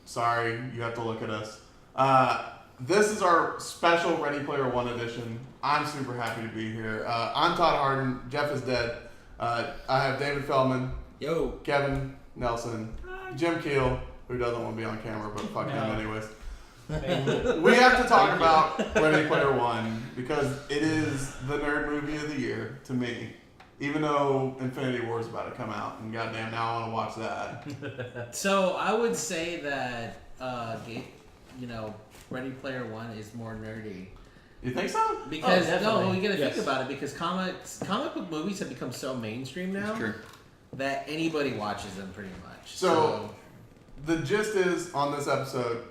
sorry, you have to look at us. This is our special Ready Player One edition. I'm super happy to be here. I'm Todd Harden. Jeff is dead. I have David Feldman. Yo. Kevin Nelson. Hi. Jim Keel, who doesn't want to be on camera, but fuck him anyways. We have to talk about Ready Player One because it is the nerd movie of the year to me. Even though Infinity War is about to come out, and goddamn, now I want to watch that. So I would say that, Ready Player One is more nerdy. You think so? Because you gotta think about it. Because comic book movies have become so mainstream now that anybody watches them pretty much. So the gist is on this episode,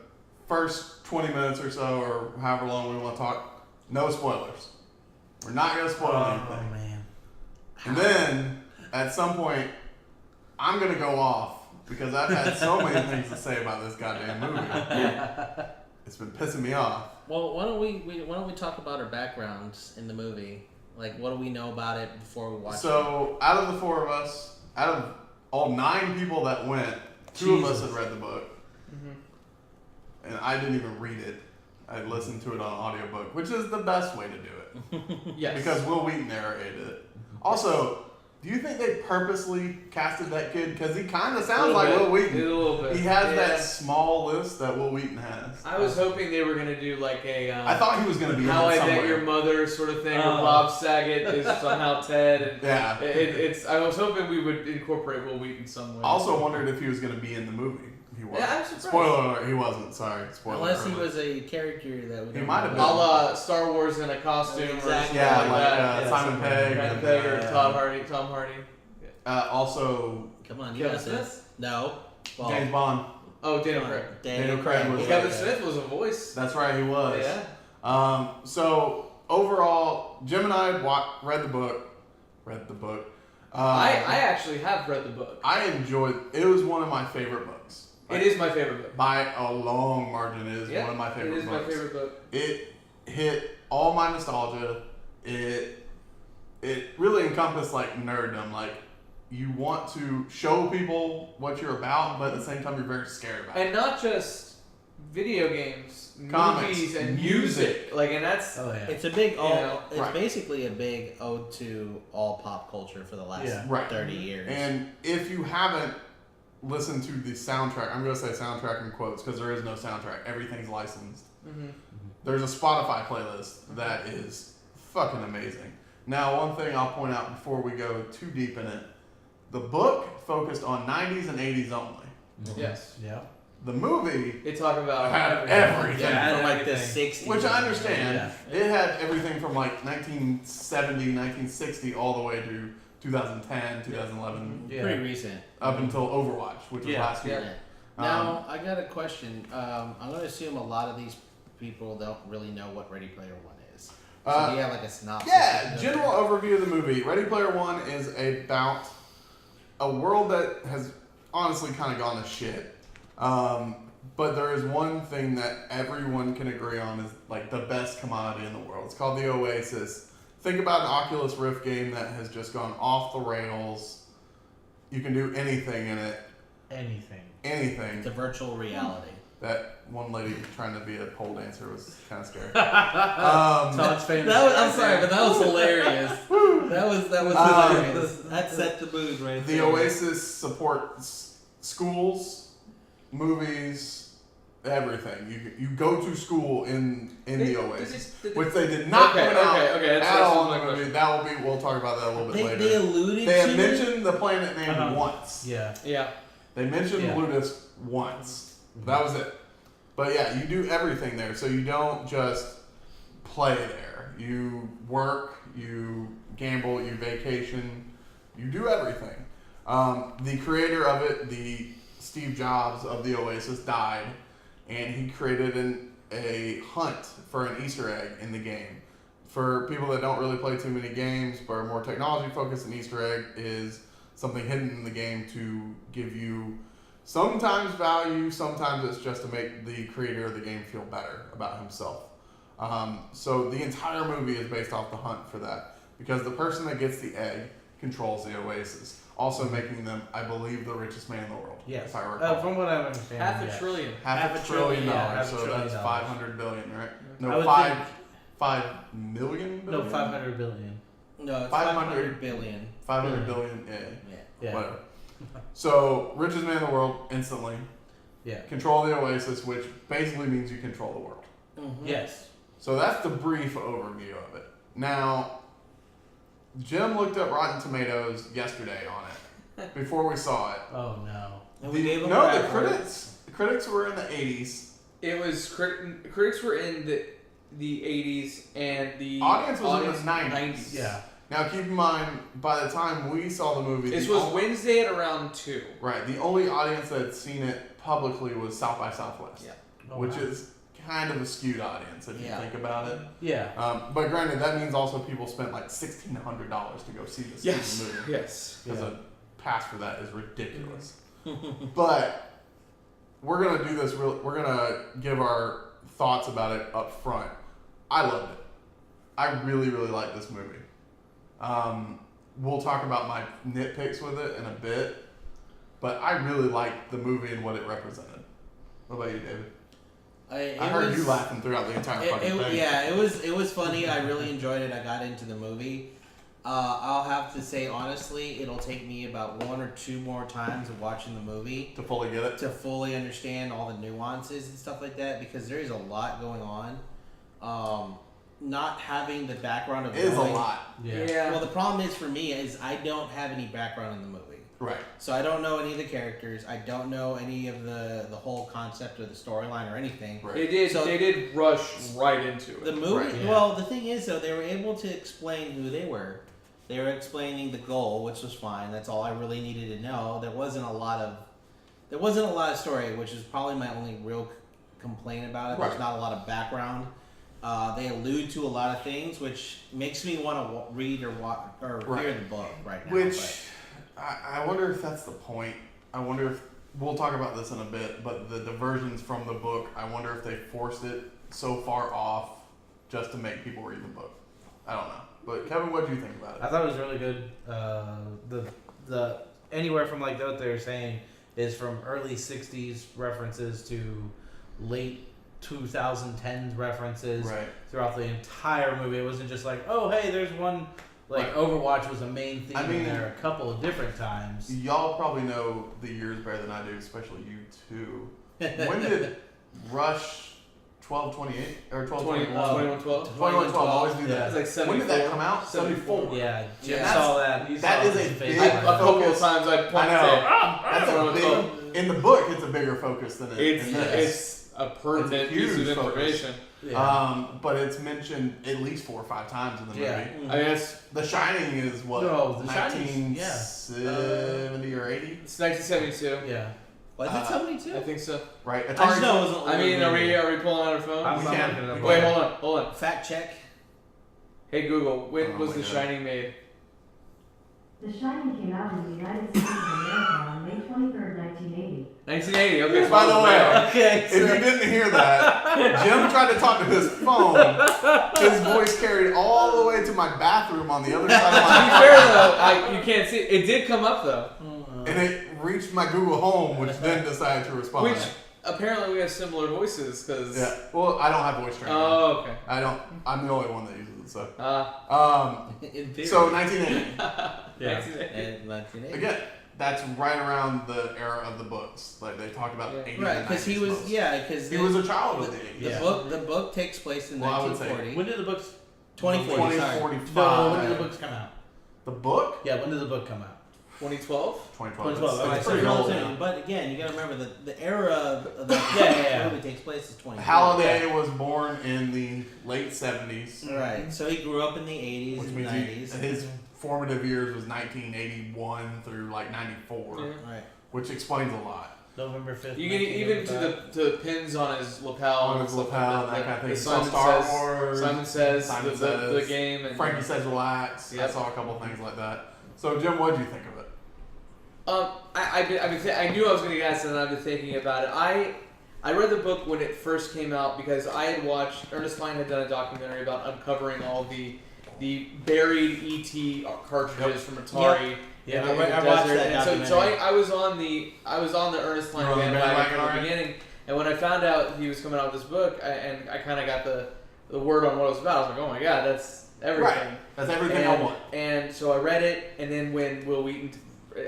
first 20 minutes or so, or however long we want to talk, no spoilers. We're not gonna spoil anything. Oh man. And then, at some point, I'm going to go off because I've had so many things to say about this goddamn movie. It's been pissing me off. Well, why don't we talk about our backgrounds in the movie? Like, what do we know about it before we watch it? So, out of the four of us, out of all 9 people that went, 2 of us had read the book. Mm-hmm. And I didn't even read it. I listened to it on audiobook, which is the best way to do it. Yes. Because Will Wheaton narrated it. Also, do you think they purposely casted that kid? Because he kind of sounds like Will Wheaton. A little bit. He has that small list that Will Wheaton has. I was hoping they were going to do like a... I thought he was going to be How in it I somewhere. Met Your Mother sort of thing, where Bob Saget is somehow Ted. And Yeah. I was hoping we would incorporate Will Wheaton somewhere. Also wondered if he was going to be in the movie. He wasn't. Yeah, I'm surprised. Spoiler alert, he wasn't. Sorry. Spoiler Unless alert. he was a character that would. He might have been. A la Star Wars in a costume or something Exactly. Yeah, like that. like Simon Pegg. Simon Pegg or Tom Hardy. Also, Come on, you Kevin got this. Smith? No. Well, James Bond. Oh, Daniel Craig. Daniel Craig was Kevin Yeah. Smith was a voice. That's right, he was. Yeah. So, overall, Jim and I read the book. I actually have read the book. I enjoyed it. It was one of my favorite books. It is my favorite book. By a long margin, it is one of my favorite books. It is my favorite book. It hit all my nostalgia. It really encompassed like nerddom. Like you want to show people what you're about, but at the same time you're very scared about it. And not just video games, Comics, movies, and music. Like, and that's it's a big. It's right. basically a big ode to all pop culture for the last 30 years. And if you haven't listened to the soundtrack, I'm going to say soundtrack in quotes because there is no soundtrack. Everything's licensed. Mm-hmm. There's a Spotify playlist that is fucking amazing. Now, one thing I'll point out before we go too deep in it, the book focused on 90s and 80s only. Yes. Yeah. The movie They talk about had everything. Yeah, from like the everything. 60s. Which I understand. Yeah. It had everything from like 1970, 1960 all the way to 2010, 2011, Yeah. Pretty recent. up until Overwatch, which was last year. Yeah. Now, I got a question. I'm going to assume a lot of these people don't really know what Ready Player One is. So do you have like a synopsis? Yeah, general overview of the movie. Ready Player One is about a world that has honestly kind of gone to shit. But there is one thing that everyone can agree on is like the best commodity in the world. It's called the Oasis. Think about an Oculus Rift game that has just gone off the rails. You can do anything in it. Anything. Anything. It's a virtual reality. That one lady trying to be a pole dancer was kind of scary. Todd's famous. I'm sorry, but that was hilarious. that was hilarious. That set the mood right The there. Oasis supports schools, movies, everything. You go to school in the Oasis, which they did not point out at all in the movie. That will be. We'll talk about that a little bit later. They alluded They to had mentioned the planet name once. Yeah. Yeah. They mentioned Ludus once. That was it. But yeah, you do everything there. So you don't just play there. You work, you gamble, you vacation, you do everything. The creator of it, the Steve Jobs of the Oasis, died, and he created a hunt for an Easter egg in the game. For people that don't really play too many games, but are more technology focused, an Easter egg is something hidden in the game to give you sometimes value, sometimes it's just to make the creator of the game feel better about himself. So the entire movie is based off the hunt for that, because the person that gets the egg controls the Oasis. also making them, I believe, the richest man in the world. Yes. If I recall. From what I understand. Half a yes. trillion. Half a trillion yeah, dollars. half a So trillion that's dollars. 500 billion, right? I No, would 5 million billion? No, 500 billion. No, it's 500 500 billion. 500 billion, yeah. Yeah. Whatever. So, richest man in the world instantly. Yeah. Control the Oasis, which basically means you control the world. Mm-hmm. Yes. So that's the brief overview of it. Now, Jim looked up Rotten Tomatoes yesterday on it before we saw it. Oh no. And we gave them No, crap the for it. critics were in the 80s. It was critics were in the 80s and the Audience was in the 90s. Yeah. Now, keep in mind, by the time we saw the movie, This the was only- Wednesday at around 2. right. The only audience that had seen it publicly was South by Southwest, Yeah. Oh, which wow. is kind of a skewed audience if you Yeah. think about it. Yeah. But granted, that means also people spent like $1,600 to go see this Yes. movie. Yes. Because Yeah. a pass for that is ridiculous. But we're gonna do this. We're gonna give our thoughts about it up front. I loved it. I really, really like this movie. We'll talk about my nitpicks with it in a bit, but I really liked the movie and what it represented. What about you, David? I heard you laughing throughout the entire fucking thing. Yeah, it was funny. I really enjoyed it. I got into the movie. I'll have to say honestly, it'll take me about 1 or 2 more times of watching the movie To fully get it. to fully understand all the nuances and stuff like that, because there is a lot going on. Not having the background of It is a knowing- lot. Yeah. Well, the problem is for me is I don't have any background in the movie. Right. So I don't know any of the characters. I don't know any of the whole concept or the storyline or anything. Right. They did. So- they did rush right into it. The movie. Right, yeah. Well, the thing is, though, they were able to explain who they were. They were explaining the goal, which was fine. That's all I really needed to know. There wasn't a lot of story, which is probably my only real complaint about it. Right. There's not a lot of background. They allude to a lot of things, which makes me want to read or Right. hear the book right now. Which I wonder if that's the point. I wonder if we'll talk about this in a bit, but the diversions from the book, I wonder if they forced it so far off just to make people read the book. I don't know. But Kevin, what do you think about it? I thought it was really good. The anywhere from like what they were saying is from early '60s references to late 2010s references Right. throughout the entire movie. It wasn't just like, oh hey, there's one like Right. Overwatch was a main theme I mean- in there a couple of different times. Y'all probably know the years better than I do, especially you two. When did Rush 1228 or 1221? 2112. 2112, always do Yeah. that. It's like 74. When did that come out? 74. Yeah, Jim Yeah. saw that. You That saw is his a face big I, on a it. couple of focus. times I pointed I know. That's That's a what big, in the book, it's a bigger focus than it It's in this. it's a pertinent piece huge of focus. information. Yeah. But it's mentioned at least 4 or 5 times in the movie. Yeah. I mean, The Shining is what? No, The Shining, yeah. 1970 or 80? it's 1972. Yeah. Was it 72? I think so. Right. I just know it was an I mean, older movie. are we pulling out our phone? I'm We not can. looking it up. Wait, hold on. Fact check. Hey Google, when Oh was my The God. Shining made? The Shining came out in the United States of America on May 23rd, 1980. 1980. Okay. By the way, Okay. if you didn't hear that, Jim tried to talk to his phone. His voice carried all the way to my bathroom on the other side of To be my fair though, you can't see it. It did come up though, and it reached my Google Home, which then decided to respond. which apparently we have similar voices because. Yeah. Well, I don't have voice training. Oh, okay. I don't. I'm the only one that uses it. So. In theory. So 1980. Yeah. 1980. And 1980. Again, that's right around the era of the books. Like they talked about Yeah. 80s Right, and because he 90s was most. because He was a child of the 80s. Yeah. the book takes place in Well, I would say 1940. When did the books? 2040. Sorry. 2045. No, when did the books come out? The book? Yeah, when did the book come out? 2012. 2012. 2012, It's okay, it's so pretty you're old saying- now. But again, you got to remember that the era of the Yeah. movie takes place is 2040. Halliday was born in the late 70s, Right, so he grew up in the 80s which and means 90s. his formative years was 1981 through like 94, Yeah. Right. which explains a lot. November 5th. You can even to 1985. the pins on his lapel. On and his stuff lapel and like that kind of thing. The Saw Simon Star says, Wars. Simon says Simon the Says. game and Frankie says relax. I Yep. saw a couple things like that. So Jim, what did you think of it? I knew I was going to get asked, and I've been thinking about it. I read the book when it first came out because I had watched Ernest Cline had done a documentary about uncovering all the buried ET cartridges from Atari Yeah, in the I watched desert. that And so documentary. I was on the Ernest You were Cline on the bandwagon bandwagon from the already? beginning. And when I found out he was coming out with this book, and I kind of got the word on what it was about, I was like, oh my god, that's everything. Right. That's everything I want. And so I read it, and then when Will Wheaton,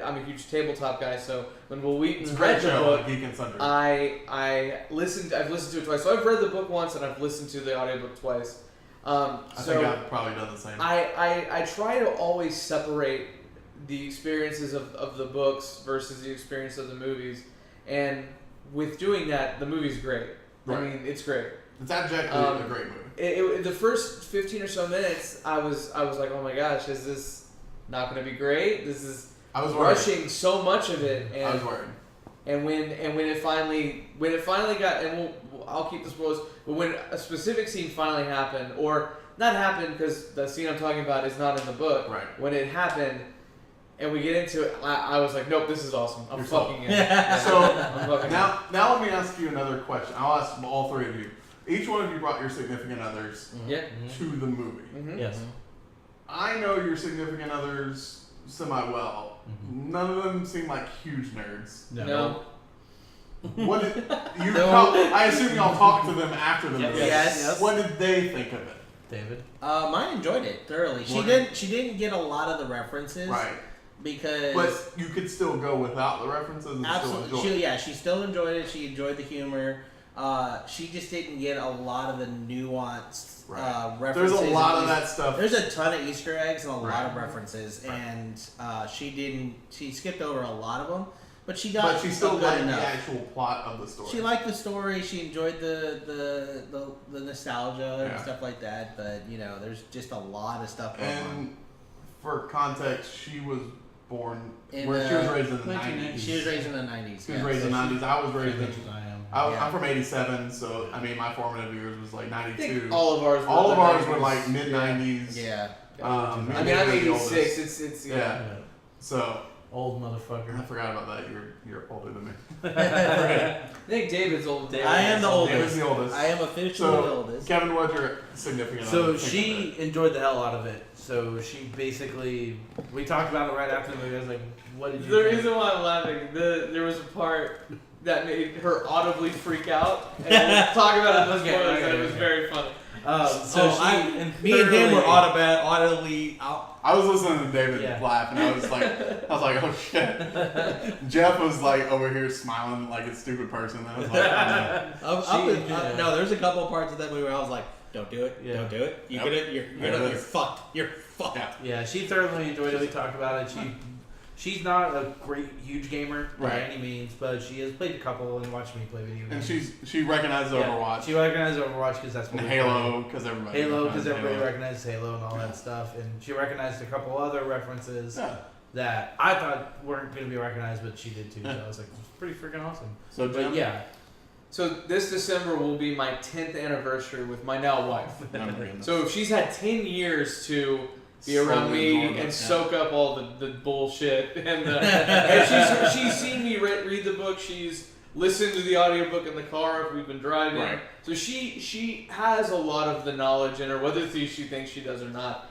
I'm a huge tabletop guy, so when Will It's Wheaton a read great the show, book, Geek and Sundry. I've listened to it twice. So I've read the book once, and I've listened to the audiobook twice. I think I've probably done the same. I try to always separate the experiences of the books versus the experience of the movies, and with doing that, the movie's great. Right. I mean, it's great. It's objectively a great movie. The first 15 or so minutes, I was like, oh my gosh, is this not going to be great? This is I was worried. rushing so much of it, and I was worried. and when it finally got, and I'll keep the spoilers, but when a specific scene finally happened, or not happened because the scene I'm talking about is not in the book. Right. When it happened, and we get into it, I was like, nope, this is awesome. I'm You're fucking in. So I'm fucking in. now let me ask you another question. I'll ask all three of you. Each one of you brought your significant others Yeah. to the movie. Mm-hmm. Yes. I know your significant others semi-well. None of them seem like huge nerds. No. What did you? No. I assume y'all talked to them after the movie. Yes. What did they think of it? David. I enjoyed it thoroughly. She Morgan? didn't get a lot of the references, Right. Because But you could still go without the references and absolutely, still enjoy it. she still enjoyed it. She enjoyed the humor. She just didn't get a lot of the nuanced Right. references. There's a lot of that stuff. There's a ton of Easter eggs and a lot Right. of references, Right. and she skipped over a lot of them. But she got. But she still good liked enough. the actual plot of the story. She liked the story. She enjoyed the nostalgia and Yeah. stuff like that. But there's just a lot of stuff going on. And for context, she was born In where she was the raised in the 1990s. 90s. She was raised in the 90s. She was raised in the 90s. I was raised in. I am. Yeah. I'm from '87, so I mean my formative years was like I think '92. all of ours. All of ours the were like 90s. mid '90s. Yeah. I mean, I'm maybe the oldest. 86. It's Yeah. Yeah. So Old I motherfucker. forgot about that. You're older than me. I think David's old. I am the oldest. David's the oldest. I am officially So, the oldest. Kevin, what's your significant So other think she of it? enjoyed the hell out of it. So she basically, we talked about it right after the movie. I was like, "What did you?" The think? reason why I'm laughing, there was a part that made her audibly freak out, and we'll talk about it in the Okay, spoilers, okay, and it was okay. very funny. So Me and him were thoroughly- audibly out. I was listening to David Yeah. laugh, and I was like, oh shit. Jeff was like over here smiling like a stupid person. I was like, yeah. No, there's a couple parts of that movie where I was like, "Don't do it, Yeah. don't do it. Yep. You're There it you're is. fucked. You're fucked." Yeah. Yeah, she thoroughly enjoyed it. We talked about it. She's not a huge gamer by Right. any means, but she has played a couple and watched me play video and games. she recognized Yeah, Overwatch She recognized Overwatch because that's and what we Halo because everybody played. Halo because recognized everybody Halo. recognizes Halo and all that stuff, and she recognized a couple other references Yeah. that I thought weren't going to be recognized, but she did too. So I was like, it's pretty freaking awesome. So But Jim, yeah, So this December will be my 10th anniversary with my now wife. So she's had 10 years to be around Slowly me absorb it, and yeah. soak up all the bullshit, and she's seen me read the book. She's listened to the audiobook in the car if we've been driving. Right. So she has a lot of the knowledge in her, whether she thinks she does or not.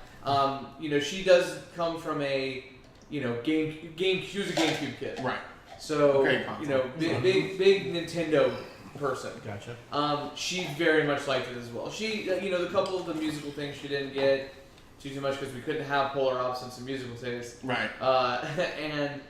She does come from a game. She was a GameCube kid. Right. So Great console. big Nintendo person. gotcha. She very much liked it as well. She, the couple of the musical things she didn't get too much because we couldn't have polar opposites in musical taste. Right. And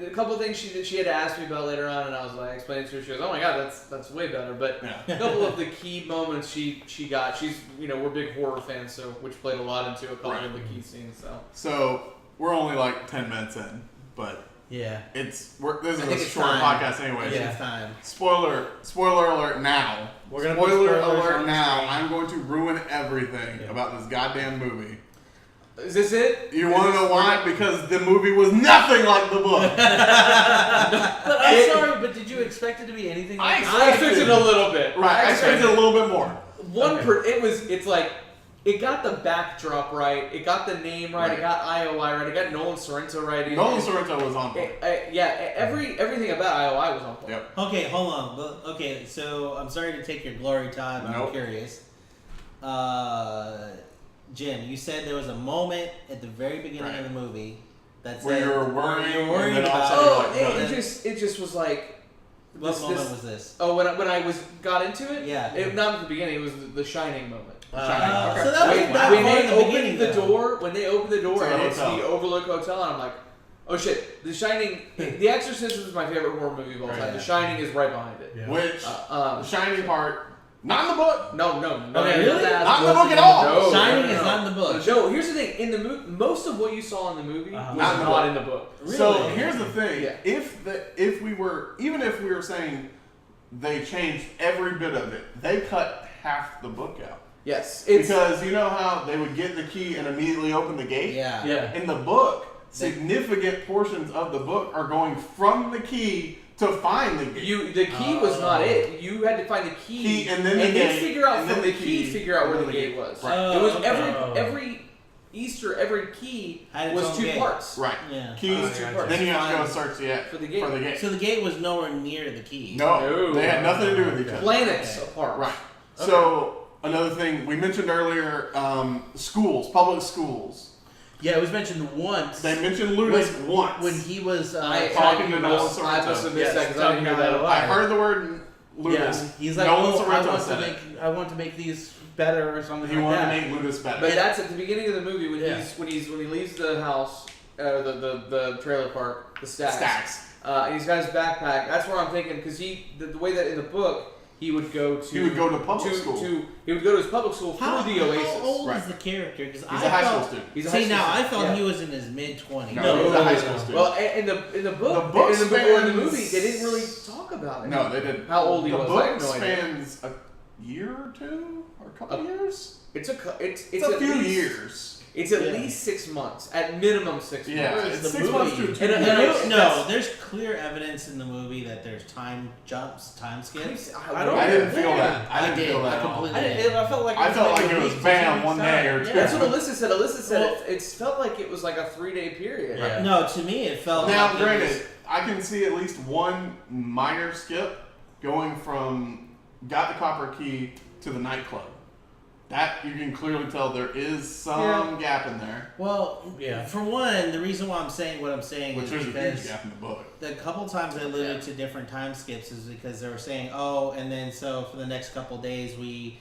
a couple of things she had to ask me about later on, and I was like explaining to her. She goes, "Oh my god, that's way better." But Yeah. a couple of the key moments she got. She's we're big horror fans, so which played a lot into a couple Right. of the key scenes. So So we're only like 10 minutes in, but Yeah. this I is think a it's short time. podcast anyway. Yeah. It's time. Spoiler alert now. We're gonna put Spoiler spoilers on alert the now. screen. I'm going to ruin everything Yeah. about this goddamn movie. is this it? You want to know why? Because the movie was nothing like the book. But I'm sorry, but did you expect it to be anything like that? I expected a little bit. Right, I expected a little bit more. It's like it got the backdrop right, it got the name right, Right. it got IOI right, it got Nolan Sorrento right. Nolan Sorrento was on point. Everything about IOI was on point. Yep. Okay, hold on. Okay, so I'm sorry to take your glory, Todd, but I'm Nope. curious. Jim, you said there was a moment at the very beginning Right. of the movie That's where it. you're worrying, You're worried and then all of a about. sudden you're like, it no. just was like. What moment was this? Oh, when I got into it. Yeah. Not at the beginning. It was the Shining moment. Shining. Okay. So that was when, that when far they in the opened beginning, the though. door, when they opened the door It's a and it's hotel. the Overlook Hotel, and I'm like, oh shit, The Shining. The Exorcist is my favorite horror movie of all time. Right. The Shining is right behind it. Yeah. Which Uh, the shiny part, not in the book. No. Okay, really? Not in the book at all. No. Shining no. is not in the book. No, here's the thing. In the most of what you saw in the movie was Not in the not book. in the book. Really? So here's the thing: Yeah. if we were saying they changed every bit of it, they cut half the book out. Yes, it's Because you know how they would get the key and immediately open the gate? Yeah. Yeah. In the book, significant portions of the book are going from the key to find the gate. the key was not it. You had to find the key, And then the gate, figure out and from then the the key, key, figure out where and the then the gate gate. was. Right. It was Okay. every Easter, every key Had its was own 2 gate. parts. Right. Yeah. Keys, two parts. then you have to go search For the gate. For the gate. So the gate was nowhere near the key. No, No. they had nothing to do with each other. Planets Okay. apart. Right. So another thing we mentioned earlier, schools, public schools. Yeah, it was mentioned once. They mentioned Ludus once. when he was talking to Nolan Sorrento. I must have missed Yes, that because I didn't hear talking that. about I heard the word Ludus. Yeah, he's like, Nolan oh, I Sorrento want to said make, it. I want to make these better or something He like wanted that. to make Ludus better. But that's at the beginning of the movie when Yeah. when he leaves the house, the trailer park, the stacks. And he's got his backpack. That's where I'm thinking because the way that in the book he would go to He would go to public school. He would go to his public school How, through the Oasis. how old Right. is the character? Because He's a high school student. He's a high See, school now I student. thought Yeah. he was in his mid-20s. No, he's a high school student. Well, in the book, The book in the spans- movie, they didn't really talk about it. No, they didn't. How old he the was, book I have no idea. spans a year or two, or a couple of years. It's It's a a few least, years. It's at Yeah. least 6 months, at minimum 6 Yeah, months. Whereas it's the 6 months to movie- 2 And- years. and- No, there's clear evidence in the movie that there's time jumps, time skips. I don't I didn't feel Yeah. that. I didn't did. feel I that at all. completely I didn't. I felt like I felt like maybe it a was week. bam one day or two. That's what Alyssa said. Alyssa said Well- it felt like it was like a 3-day period. Yeah. No, to me it felt Now, like it granted, was- I can see at least one minor skip going from got the copper key to the nightclub. That you can clearly tell there is some gap in there, well, Yeah. for one, the reason why I'm saying what I'm saying which is there's a huge because gap in the book. the couple times I alluded to different time skips is because they were saying, oh, and then so for the next couple days we,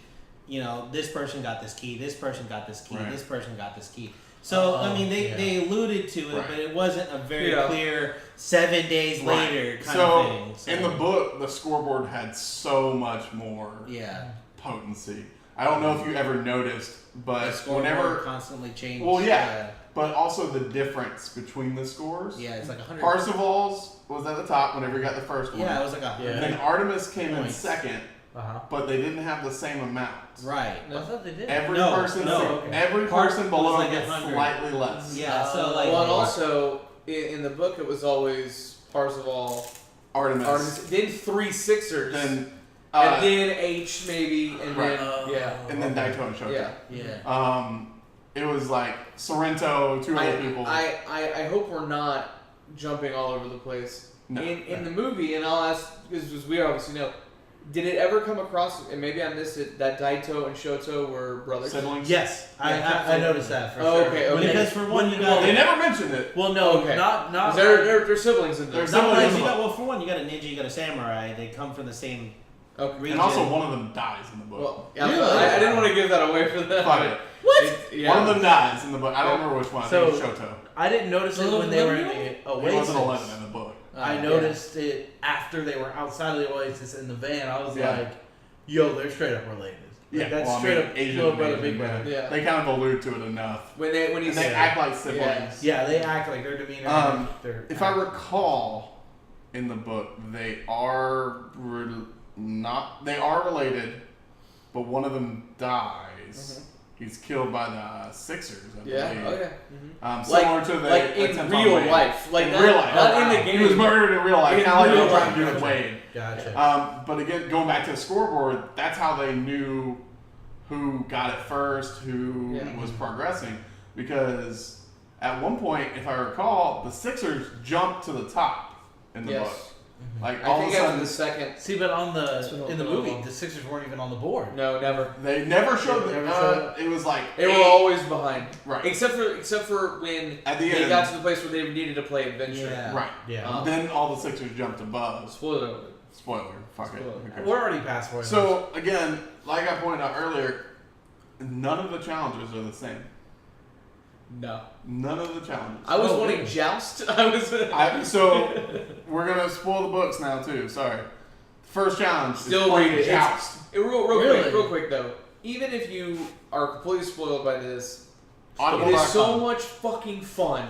this person got this key, this person got this key, Right. this person got this key. So I mean, they alluded to it, Right. but it wasn't a very Yeah. clear 7 days Right. later kind So, of thing. So, in the book, the scoreboard had so much more yeah, potency. I don't know if you ever noticed, the but scoreboard whenever, constantly changed. well, yeah, but also the difference between the scores. yeah, it's like 100. Parsifal's was at the top whenever you got the first one. Yeah, it was like 100. Yeah. Then Artemis came in Points. second, Uh-huh. but they didn't have the same amount. Right. I thought they did. Every No, person, no. every Part person was below like gets 100. slightly less. Yeah. So like. Well, and also in the book, it was always Parzival, Artemis. Artemis, then 3 Sixers, Then, and then H maybe, and Right. then yeah, and then Daito and Shoto. yeah. Yeah. It was like Sorrento, two other people. I hope we're not jumping all over the place. No, in the movie, and I'll ask because we obviously know. Did it ever come across, and maybe I missed it, that Daito and Shoto were brothers? siblings. Yes, Yeah, I noticed that for Oh, sure. okay, okay. Because for one, you got. They never mentioned it. Well, no, Okay. not 'Cause they're siblings in there. There's No, siblings. you got, well, for one, you got a ninja, you got a samurai. They come from the same Okay. region. And also, one of them dies in the book. Well, yeah, Really? I didn't want to give that away for them. Fuck it. Yeah. One of them dies in the book. I don't remember which one. I So- think it's Shoto. I didn't notice it when they were in the He Oasis. wasn't 11 in the book. I yeah. noticed it after they were outside of the Oasis in the van. I was Yeah. like, "Yo, they're straight up related." Like, Yeah, that's well, I straight mean, up Asian little brother, Asian, big brother. Yeah. They kind of allude to it enough. When And he's they act like siblings. Yeah, they act like their demeanor. They're If I recall, in the book, they are they are related, but one of them dies. He's killed by the Sixers. I yeah, believe. okay. Similar to the like in attempt on real Wade. life, like in not, real life, not in the game. He was murdered in real life, In kind of like real they were trying to do life. with Wade. Gotcha. But again, going back to the scoreboard, that's how they knew who got it first, who Yeah. was progressing. Because at one point, if I recall, the Sixers jumped to the top in the book. Yes. Like I all think of a after sudden, the second. See, but That's what in the I'm movie, going. the Sixers weren't even on the board. No, never. they never showed They it. never showed It was like They were 8 always behind. right. Except for when At the they end. got to the place where they needed to play adventure. Yeah. Right. Yeah. Then all the Sixers jumped above. Spoiler alert. Spoiler. Fuck it. Spoiler. Who cares? We're already past spoilers. So again, like I pointed out earlier, none of the challenges are the same. No. None of the challenges. I was Oh, wanting really? Joust. I was. So we're gonna spoil the books now too. Sorry. First challenge Still is playing read it. Joust. Real quick though. Even if you are completely spoiled by this, it is so Audible.com. much fucking fun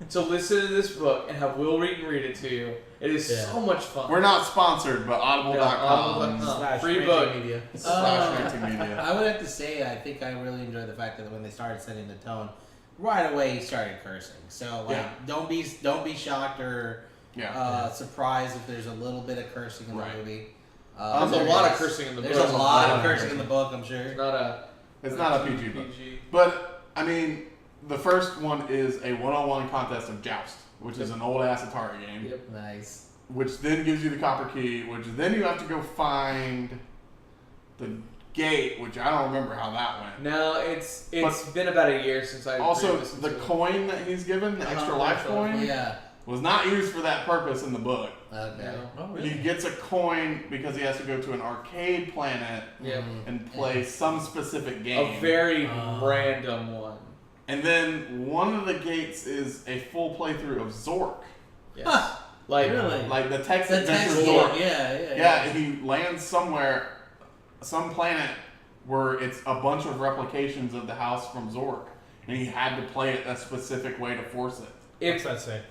to listen to this book and have Will read it to you. It is Yeah. so much fun. We're not sponsored, but No, Audible.com Audible.com. / free Ranting book. Media. / Ranting Media. I would have to say, I think I really enjoyed the fact that when they started setting the tone, right away he started cursing. So like, Yeah. don't be shocked or Yeah. surprised if there's a little bit of cursing in Right. the movie. There's a there lot of is. cursing in the book. There's a lot of of cursing cursing. in the book, I'm sure. It's not a. It's not a PG book. But I mean, the first one is a 1-on-1 contest of Joust, which is an old ass Atari game. Yep. Nice. Which then gives you the copper key, which then you have to go find the gate, which I don't remember how that went. No, it's been about a year since I Also, listened the to it. coin that he's given, the extra life coin, Yeah. was not used for that purpose in the book. Okay. No. Oh, He gets a coin because he has to go to an arcade planet Yep. and play some specific game. A very Oh. random one. And then one of the gates is a full playthrough of Zork. Yes. Huh. Like Really? Like the text The adventure text Zork. game, yeah. Yeah, he lands somewhere, some planet where it's a bunch of replications of the house from Zork. And he had to play it a specific way to force it. What's that say?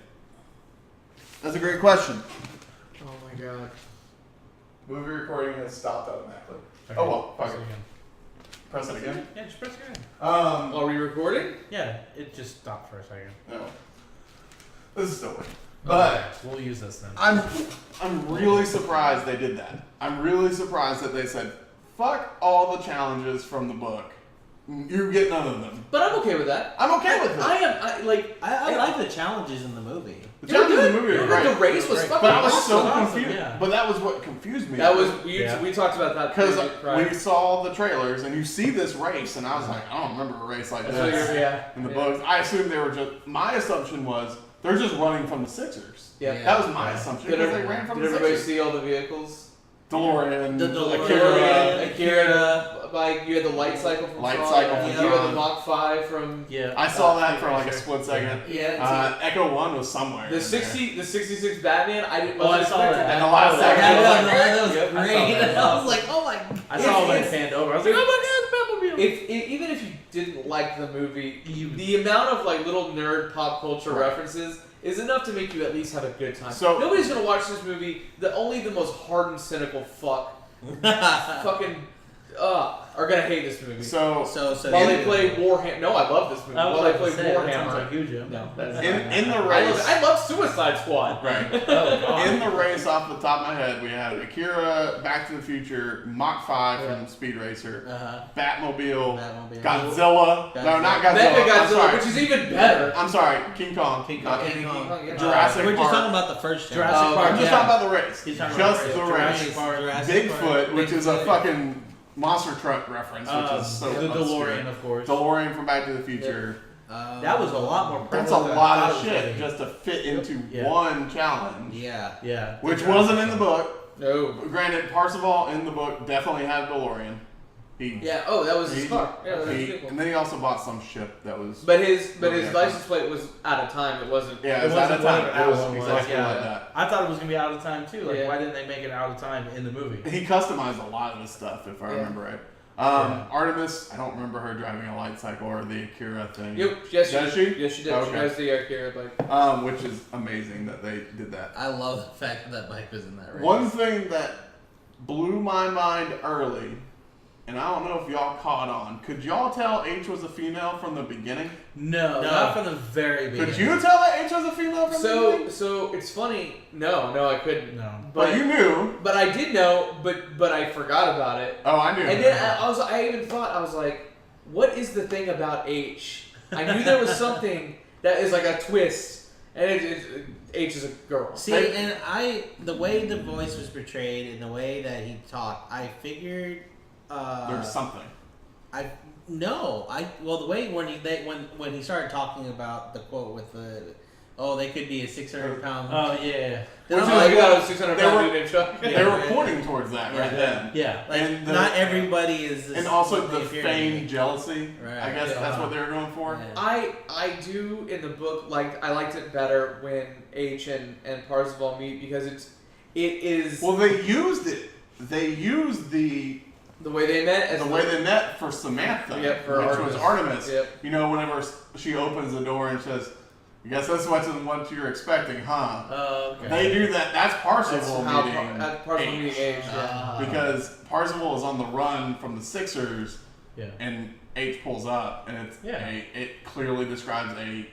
That's a great question. Oh my god. Movie recording has stopped automatically. Okay. Oh well, fuck Press it. it again. Press it again. Yeah, just press it again. Are we recording? Yeah, it just stopped for a second. No. This is still working. But Okay, we'll use this then. I'm really surprised they did that. I'm really surprised that they said, fuck all the challenges from the book. You get none of them. But I'm okay with that. I'm okay with it. I I like the challenges in the movie. The challenges in the movie are great. The race was fucking But I was awesome. so awesome, confused. yeah. But that was what confused me. That was Yeah. we talked about that because prior. we saw the trailers and you see this race, and I was like, I don't remember a race like That's what this yeah. in the yeah. books. I assumed they were just. My assumption was they're just running from the Sixers. Yeah. Yeah. That was my Yeah. assumption Did, because they ran from did the everybody Sixers. see all the vehicles? DeLorean, The DeLorean. Akira. Akira. Like you had the light cycle from Light Tron, cycle and from you had Tron. the Mach 5 from Yeah. I saw that for Speed like a Racer. split second. Yeah. Echo 1 was somewhere. the in 66 Batman. I didn't. Oh, I wasn't saw expecting that. And the last yeah, second, I was like, that was Yep, I great. saw that. I was like, oh my. I saw it when it It's- panned over. I was like, oh my god, Batmobile! Even if you didn't like the movie, the amount of like little nerd pop culture Right. references is enough to make you at least have a good time. So- nobody's gonna watch this movie. Only the most hardened, cynical fucking are gonna hate this movie. So While they play Warhammer, no, I love this movie. I was While they about to play say, that sounds Warhammer, like you, Jim. no, that's in the I love, race, I love Suicide Squad. right? Oh, God. In the race, off the top of my head, we had Akira, Back to the Future, Mach 5 from Speed Racer, Batmobile, Batmobile. Godzilla. No, not Godzilla. Mega I'm Godzilla, sorry. which is even better. I'm sorry, King Kong. King Not Kong. King Kong. Yeah. Jurassic We're just Park. talking about the first Jurassic challenge. Park. I'm just Yeah. talking about the race. He's talking Just about the Jurassic race. Park. Jurassic Park. Bigfoot, which is a Bigfoot. fucking monster truck reference, which is so the obscure. DeLorean, of course. DeLorean from Back to the Future. That was a lot more. That's a prevalent than I lot thought of it was shit gonna be. just to fit into Yeah. one challenge, Yeah. Yeah. which Jurassic wasn't in the Park. book. No. Granted, Parzival in the book definitely had a DeLorean. Yeah. Oh, that was his He- car. Yeah, that was he- vehicle. and then he also bought some ship that was. But his Yeah. license plate was out of time. It wasn't. Yeah, It it was out wasn't of time. whatever It was that one was, exactly yeah. like that. I thought it was gonna be out of time too. Like, Yeah. why didn't they make it out of time in the movie? He customized a lot of his stuff, if I Yeah. remember right. Yeah. Artemis, I don't remember her driving a light cycle or the Akira thing. Yep. Yes, Does she? she? Yes, she did. Okay. She has the Akira bike. Which is amazing that they did that. I love the fact that bike was in that race. One thing that blew my mind early, and I don't know if y'all caught on. Could y'all tell H was a female from the beginning? No, No. not from the very beginning. Could you tell that H was a female from the beginning? So it's funny. No, I couldn't. No. But you knew. But I did know. But I forgot about it. Oh, I knew. And then I even thought, I was like, what is the thing about H? I knew there was something that is like a twist, and H is a girl. See, and the way the voice was portrayed and the way that he talked, I figured There's something. The way when he started talking about the quote with they could be a 600-pound. Oh yeah. Then I'm I like, thought it was 600 they were- pound dude named Chuck. They were pointing towards that right then. Yeah. like, and the- not everybody is. This, And also what the they appear to feigned be. jealousy. Right. I guess Yeah. that's what they were going for. Yeah. I do in the book I liked it better when H and Parzival meet because it is Well, they used it. They used the the way they met as way they met for Samantha, Yep, for which was Artemis. Yep. You know, whenever she opens the door and says, "I guess that's what you're expecting, huh?" Okay. They do that. That's Parzival how meeting Parzival H. meeting H. Yeah. Because Parzival is on the run from the Sixers, Yeah. and H pulls up, and it clearly describes a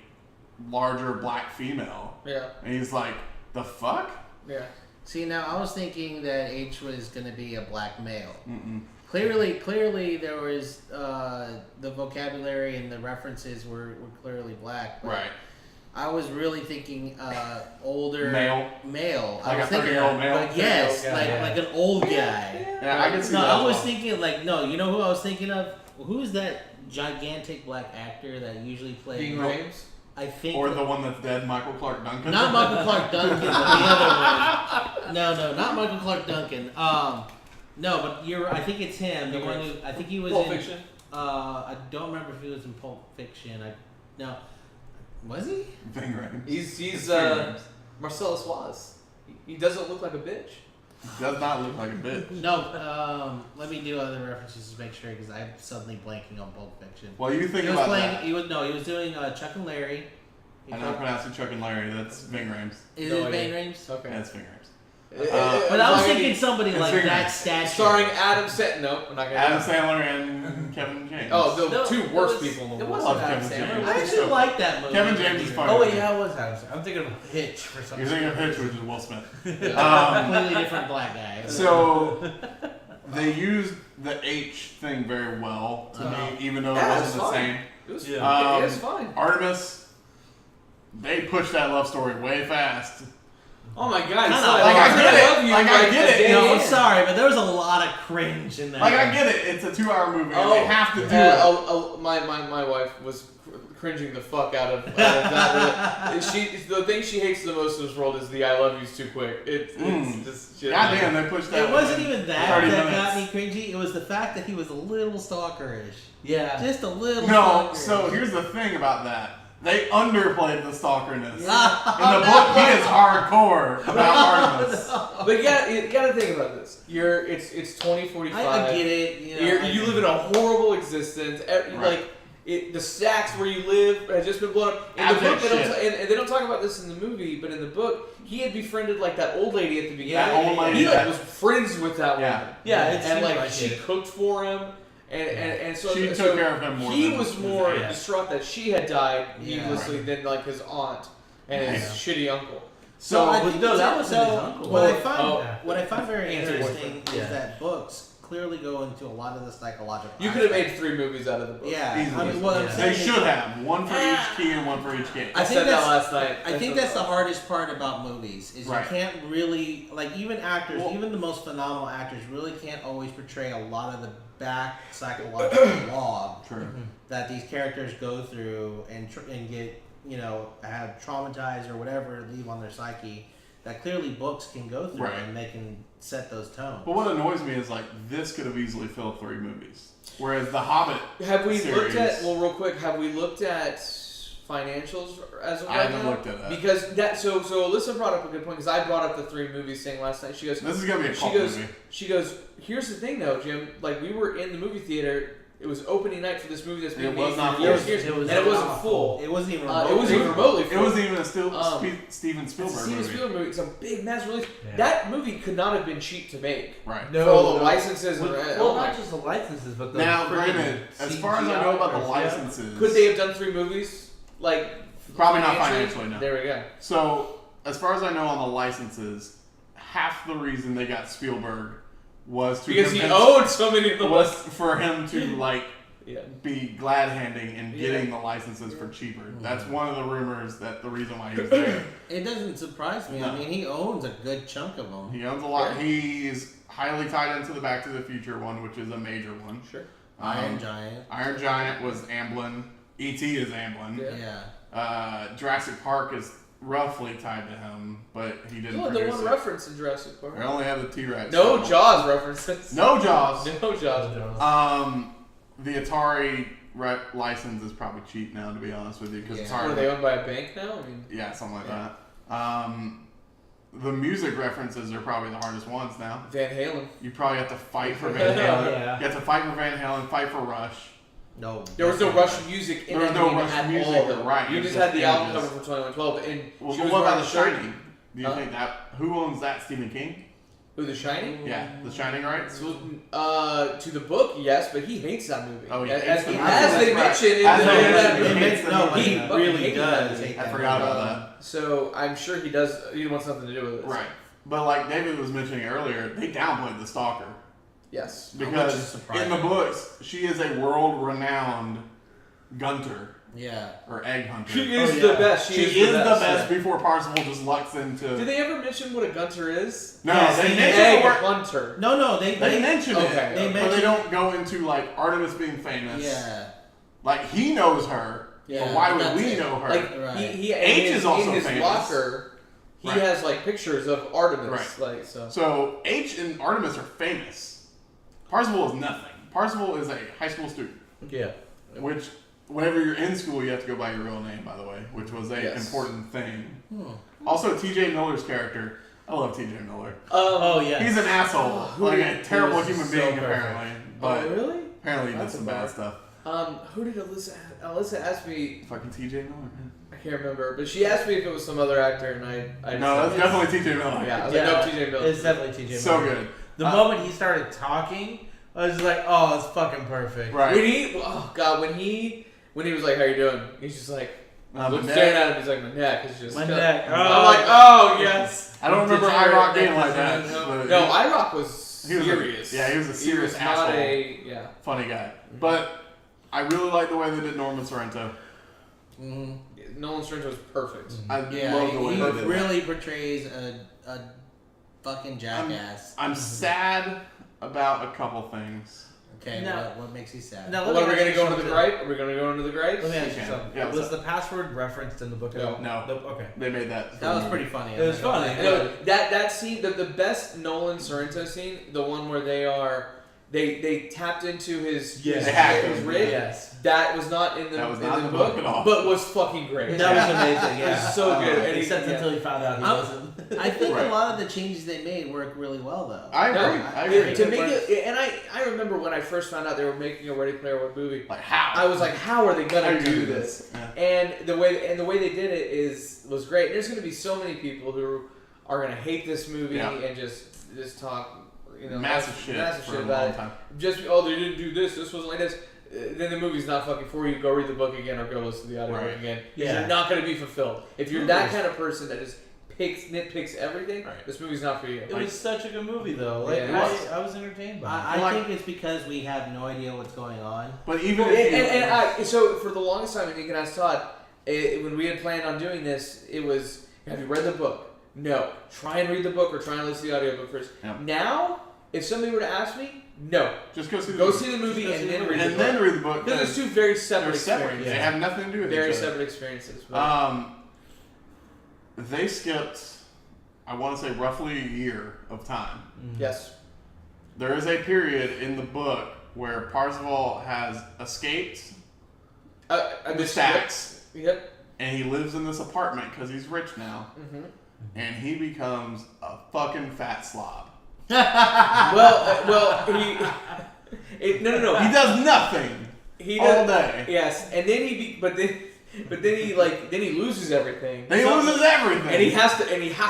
larger black female, Yeah. and he's like, "The fuck." Yeah. See, now I was thinking that H was going to be a black male. Mm-mm. Clearly, there was the vocabulary and the references were clearly black. But Right. I was really thinking older Male. Male. Like I was a 30-year-old male? But yes, 30-year-old guy, like an old guy. Yeah, I can see No, that. I as was well. thinking like no. You know who I was thinking of? Who's that gigantic black actor that usually plays? Being Rames. I think. Or the one that's dead, Michael Clark Duncan. Not Michael Clark Duncan, but the other one. No, not Michael Clark Duncan. No, but I think it's him. The one who I think he was Pulp in. Fiction. I don't remember if he was in Pulp Fiction. Was he? Ving Rhames. He's Ving Rhames. Marcellus Waz. He doesn't look like a bitch. Does not look like a bitch. No. Let me do other references to make sure because I'm suddenly blanking on Pulp Fiction. Well, you think He was about playing. that. He was doing Chuck and Larry. I'm not pronouncing Chuck and Larry. That's Ving Rhames. Is No it idea. Ving Rhames? Okay. That's Ving Rhames. But I was thinking somebody it's like Ving that Rhames. stature. Starring Adam Sandler. No, we're not gonna. Adam Sandler and Kevin James. Oh, the No, two it worst was- people in the it world. wasn't Love Adam Kevin Sandler. James. I actually like that movie. Kevin James is funny. Oh wait, yeah, it was Adam Sandler. I'm thinking of Hitch for some You're thinking of reason. Hitch, which is Will Smith. Completely different black guy. So they used the H thing very well to me, even though Yeah, it it wasn't was the fine. same. It was, Yeah. it was fine. Artemis, they pushed that love story way fast. Oh my god, No, it's no, like, like, I I get it. love you. Like, I get a it. day No, I'm in. sorry, but there was a lot of cringe in that. Like, I get it. It's a 2-hour movie, and they have to do it. My wife was cringing the fuck out of that. The thing she hates the most in this world is the "I love you's too quick." It's just shit. Goddamn, they pushed that. It wasn't within even that 30 that minutes. got me cringy. It was the fact that he was a little stalkerish. Yeah. Just a little No, stalkerish. so here's the thing about that. They underplayed the stalkerness. In the Oh, book, he is hardcore about Artemis. But you gotta think about this. It's 2045. I get it. You know, You live in a horrible existence. Right. The stacks where you live has just been blown up. In the Abject book, shit. and they don't talk about this in the movie, but in the book, he had befriended like that old lady at the beginning. That old lady, He like, that- was friends with that Yeah. woman. Yeah, it and seems like like she it. cooked for him, and so She so took care of him more He than was his more dad. distraught that she had died Yeah. needlessly than like his aunt and his shitty uncle. So I but think no, it's- that wasn't his so uncle. What I Well, find oh. what I find very Answer interesting Yeah. is that books clearly go into a lot of the psychological. You could have aspects. made 3 movies out of the book. Yeah, I Easily. mean, what I'm Yeah. saying They is- should have one for each key and one for each game. I I think said that that's- last night. I think that's the hardest part about movies is Right. you can't really like even actors, Well- even the most phenomenal actors, really can't always portray a lot of the back psychological log True. that these characters go through and get have traumatized or whatever leave on their psyche. That clearly books can go through Right. and they can set those tones. But what annoys me is like this could have easily filled 3 movies, whereas The Hobbit. Have we series, looked at real quick? Have we looked at financials as of I right haven't now? looked at that. Because that so Alyssa brought up a good point because I brought up the 3 movies thing last night. She goes, This is gonna be a cult movie. she goes. Here's the thing though, Jim. Like we were in the movie theater. It was opening night for this movie that's being It made was for not years, full. years, It was and it wasn't not full. It wasn't even It wasn't even remotely full. It wasn't even a Steven It's Spielberg a Steven movie. Spielberg movie. It's a big mass release. Yeah. That movie could not have been cheap to make. Right. For all the licenses and Well, not just the licenses, but the Now, freaking granted, as far as I CGI know about the yeah. licenses, Could they have done 3 movies? Like Probably not financially, no. There we go. So, as far as I know on the licenses, half the reason they got Spielberg was to Because he convince- owed so many of the was for him to like be glad handing and getting the licenses for cheaper. That's one of the rumors that the reason why he's there. It doesn't surprise me. No. I mean, he owns a good chunk of them. He owns a lot. He's highly tied into the Back to the Future one, which is a major one. Sure. Iron Giant. Iron Giant was Amblin. E.T. is Amblin. Yeah. Jurassic Park is roughly tied to him, but he didn't Oh, the produce one it. reference in Jurassic Park. We only have the T-Rex. No Jaws references. No Jaws. No Jaws. The Atari license is probably cheap now, to be honest with you, because it's hard. Are they owned by a bank now? I mean, Yeah, something like that. The music references are probably the hardest ones now. Van Halen. You probably have to fight for Van Halen. Yeah. You have to fight for Van Halen, fight for Rush. No. There was no Rush music in There was that no game Rush at music, all. you're right. You It's just just had the album images. cover for 2112, and Well, she was what about wearing The a shirt. Shining? Do you think that who owns that? Stephen King? Who, The Shining? Yeah, The Shining rights. To the book, yes, but he hates that movie. Oh, he as, hates as, the movie. as they That's mentioned right. in the As they movie. mentioned, No, He he fucking really hated does that. hate I that forgot movie. about that. So I'm sure he does. He wants something to do with it. Right. But like David was mentioning earlier, they downplayed the Stalker. Yes. Which is Because surprising. in the books, she is a world-renowned gunter Yeah. or egg hunter. She is yeah. the best. She is the best before Parzival just lucks into... Did they ever mention what a gunter is? No, Yes, they he- mention Egg the word... hunter. No, they They mention it, Okay. They but they mention- don't go into like Artemis being famous. Yeah. Like he knows her, Yeah, but why would that's we it. know her? Like Right. he H in is also in his famous. locker. He Right. has like pictures of Artemis. Right. Like so. So H and Artemis are famous. Parzival is nothing. Parzival is a high school student, Yeah. which whenever you're in school, you have to go by your real name, by the way, which was a Yes. important thing. Hmm. Also, T.J. Miller's character. I love T.J. Miller. Oh yeah. He's an asshole, like a terrible He was human so being, perfect. apparently. But Oh really? apparently, he did That's some a bad bummer. stuff. Who did Alyssa? Alyssa asked me. Fucking T.J. Miller, man. I can't remember, but she asked me if it was some other actor, and I just No, that's said, definitely T.J. Miller. Yeah, I was Yeah, like, no, TJ Miller. It's definitely TJ. So Miller. good. The moment he started talking, I was just like, oh, it's fucking perfect. Right. When he was like, how you doing? He's just like, My looks neck. staring at him. He's like, my neck is just. My neck. I'm Oh. like, oh yes. I don't remember Degenerate IROC being neck like that. disease. but No, IROC was he was a- serious. yeah, he was a serious He was not asshole. Funny guy. But I really like the way they did Norman Sorrento. Mm-hmm. Nolan Strange was perfect. I Yeah, love the way he they did really portrays a fucking jackass. that. I'm sad about a couple things. Okay, Now- what makes you sad? Now, Well, let are me we ask gonna you go into the something. gripe? Are we gonna go into the gripes? Let me ask you Okay. something. Yeah, what's Was up? the password referenced in the book at No. all? No. Okay. They made that. That was pretty funny. It was funny. No, that scene, the best Nolan Sorrento scene, the one where they tapped into his Yes. They hacked his him. rig. Yes. That was not in the That was in not the in the book book at all. but was fucking great. That was amazing. It Yeah. was so good. And he- Except yeah. until he found out he I'm- wasn't. I think Right. a lot of the changes they made work really well, though. I agree. No, I agree. to make it, and I remember when I first found out they were making a Ready Player One movie. Like how? I was like, how are they How gonna you do this? Yeah. And the way they did it was great. There's gonna be so many people who are gonna hate this movie Yeah. and just talk, Massive shit for a about long it. time. Just they didn't do this. This wasn't like this. Then the movie's not fucking for you. Go read the book again or go listen to the audiobook Right. again. Yeah. You're not gonna be fulfilled if you're that kind of person that just nitpicks everything. Right. This movie's not for you. It was such a good movie, though. Like, Yeah, it was. I was entertained by it. I Like- think it's because we have no idea what's going on. But even And, if you, and so for the longest time, and you can ask Todd, when we had planned on doing this, it was, have you read the book? No. Try and read the book or try and listen to the audiobook first. Yeah. Now, if somebody were to ask me, no. just go see the Go movie. see the movie Just go and see then the read movie. the and book. then read the book. Because it's two very They're separate separate. experiences. They have nothing to do with Very each other. separate experiences. But They skipped, I want to say, roughly a year of time. yes. There is a period in the book where Parzival has escaped the stacks, Yep. and he lives in this apartment because he's rich now, Mm-hmm. and he becomes a fucking fat slob. Well, no. He does nothing He all does, day. yes, and then but then he loses everything. Then he loses everything, And he has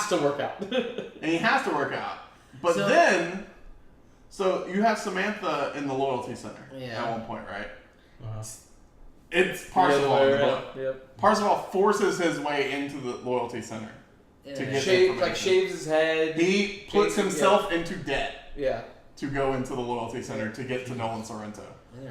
to work out. and he has to work out. But So- then, so you have Samantha in the loyalty center Yeah. at one point, right? Uh-huh. It's Parzival in the book. Yep. Parzival forces his way into the loyalty center. Yeah. To get- Shaves information. his head. He puts Yeah. himself into debt Yeah. to go into the loyalty center to get to Nolan Sorrento.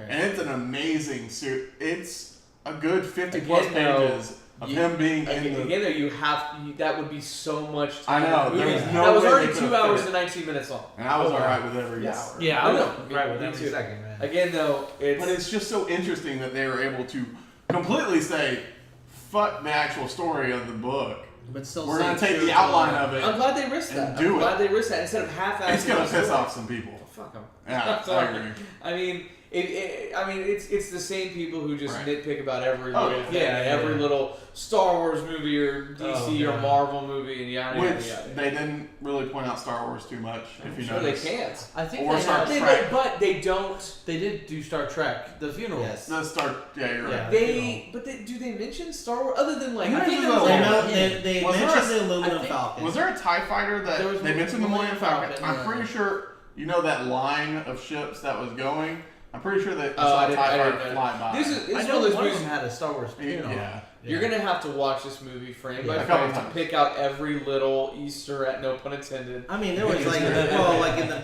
And it's an amazing series. It's a good 50 plus pages of him being in the... Again, though, that would be so much time. I know. There was no that was way already they 2 could've hours fit and 19 minutes long. And I was alright with every hour. Yeah, I was right with me every too. second, man. Again, though, But it's just so interesting that they were able to completely say, fuck the actual story of the book. But still, We're going to take the outline of it. I'm glad they risked and that. do I'm it. glad they risked that instead of half-assing. It's going to the piss story. off some people. Fuck them. Yeah, I agree. I mean, it's the same people who just nitpick about every little thing, yeah. every little Star Wars movie or DC or Marvel movie and yada yada Which yada. they didn't really point out Star Wars too much, if you Sure, notice. they can't. I think Or they Star have, Trek. But they don't. they did do Star Trek, the funeral. Yes. The Star, yeah, you're Yeah. right. Do they mention Star Wars other than like? You I think mentioned there was the like- They Was there mentioned a- the aluminum I think- Falcon. Was there a TIE fighter that There was they mentioned the Millennium Falcon? Falcon, I'm yeah. pretty sure you know that line of ships that was going. I'm pretty sure that you Oh, saw I a didn't- TIE I fighter didn't know. fly by. This is I one know of those one of movies. them had a Star Wars funeral. Yeah. You're gonna have to watch this movie frame by Yeah, a couple frame to times. pick out every little Easter egg, no pun intended. I mean, there was like, well, like in the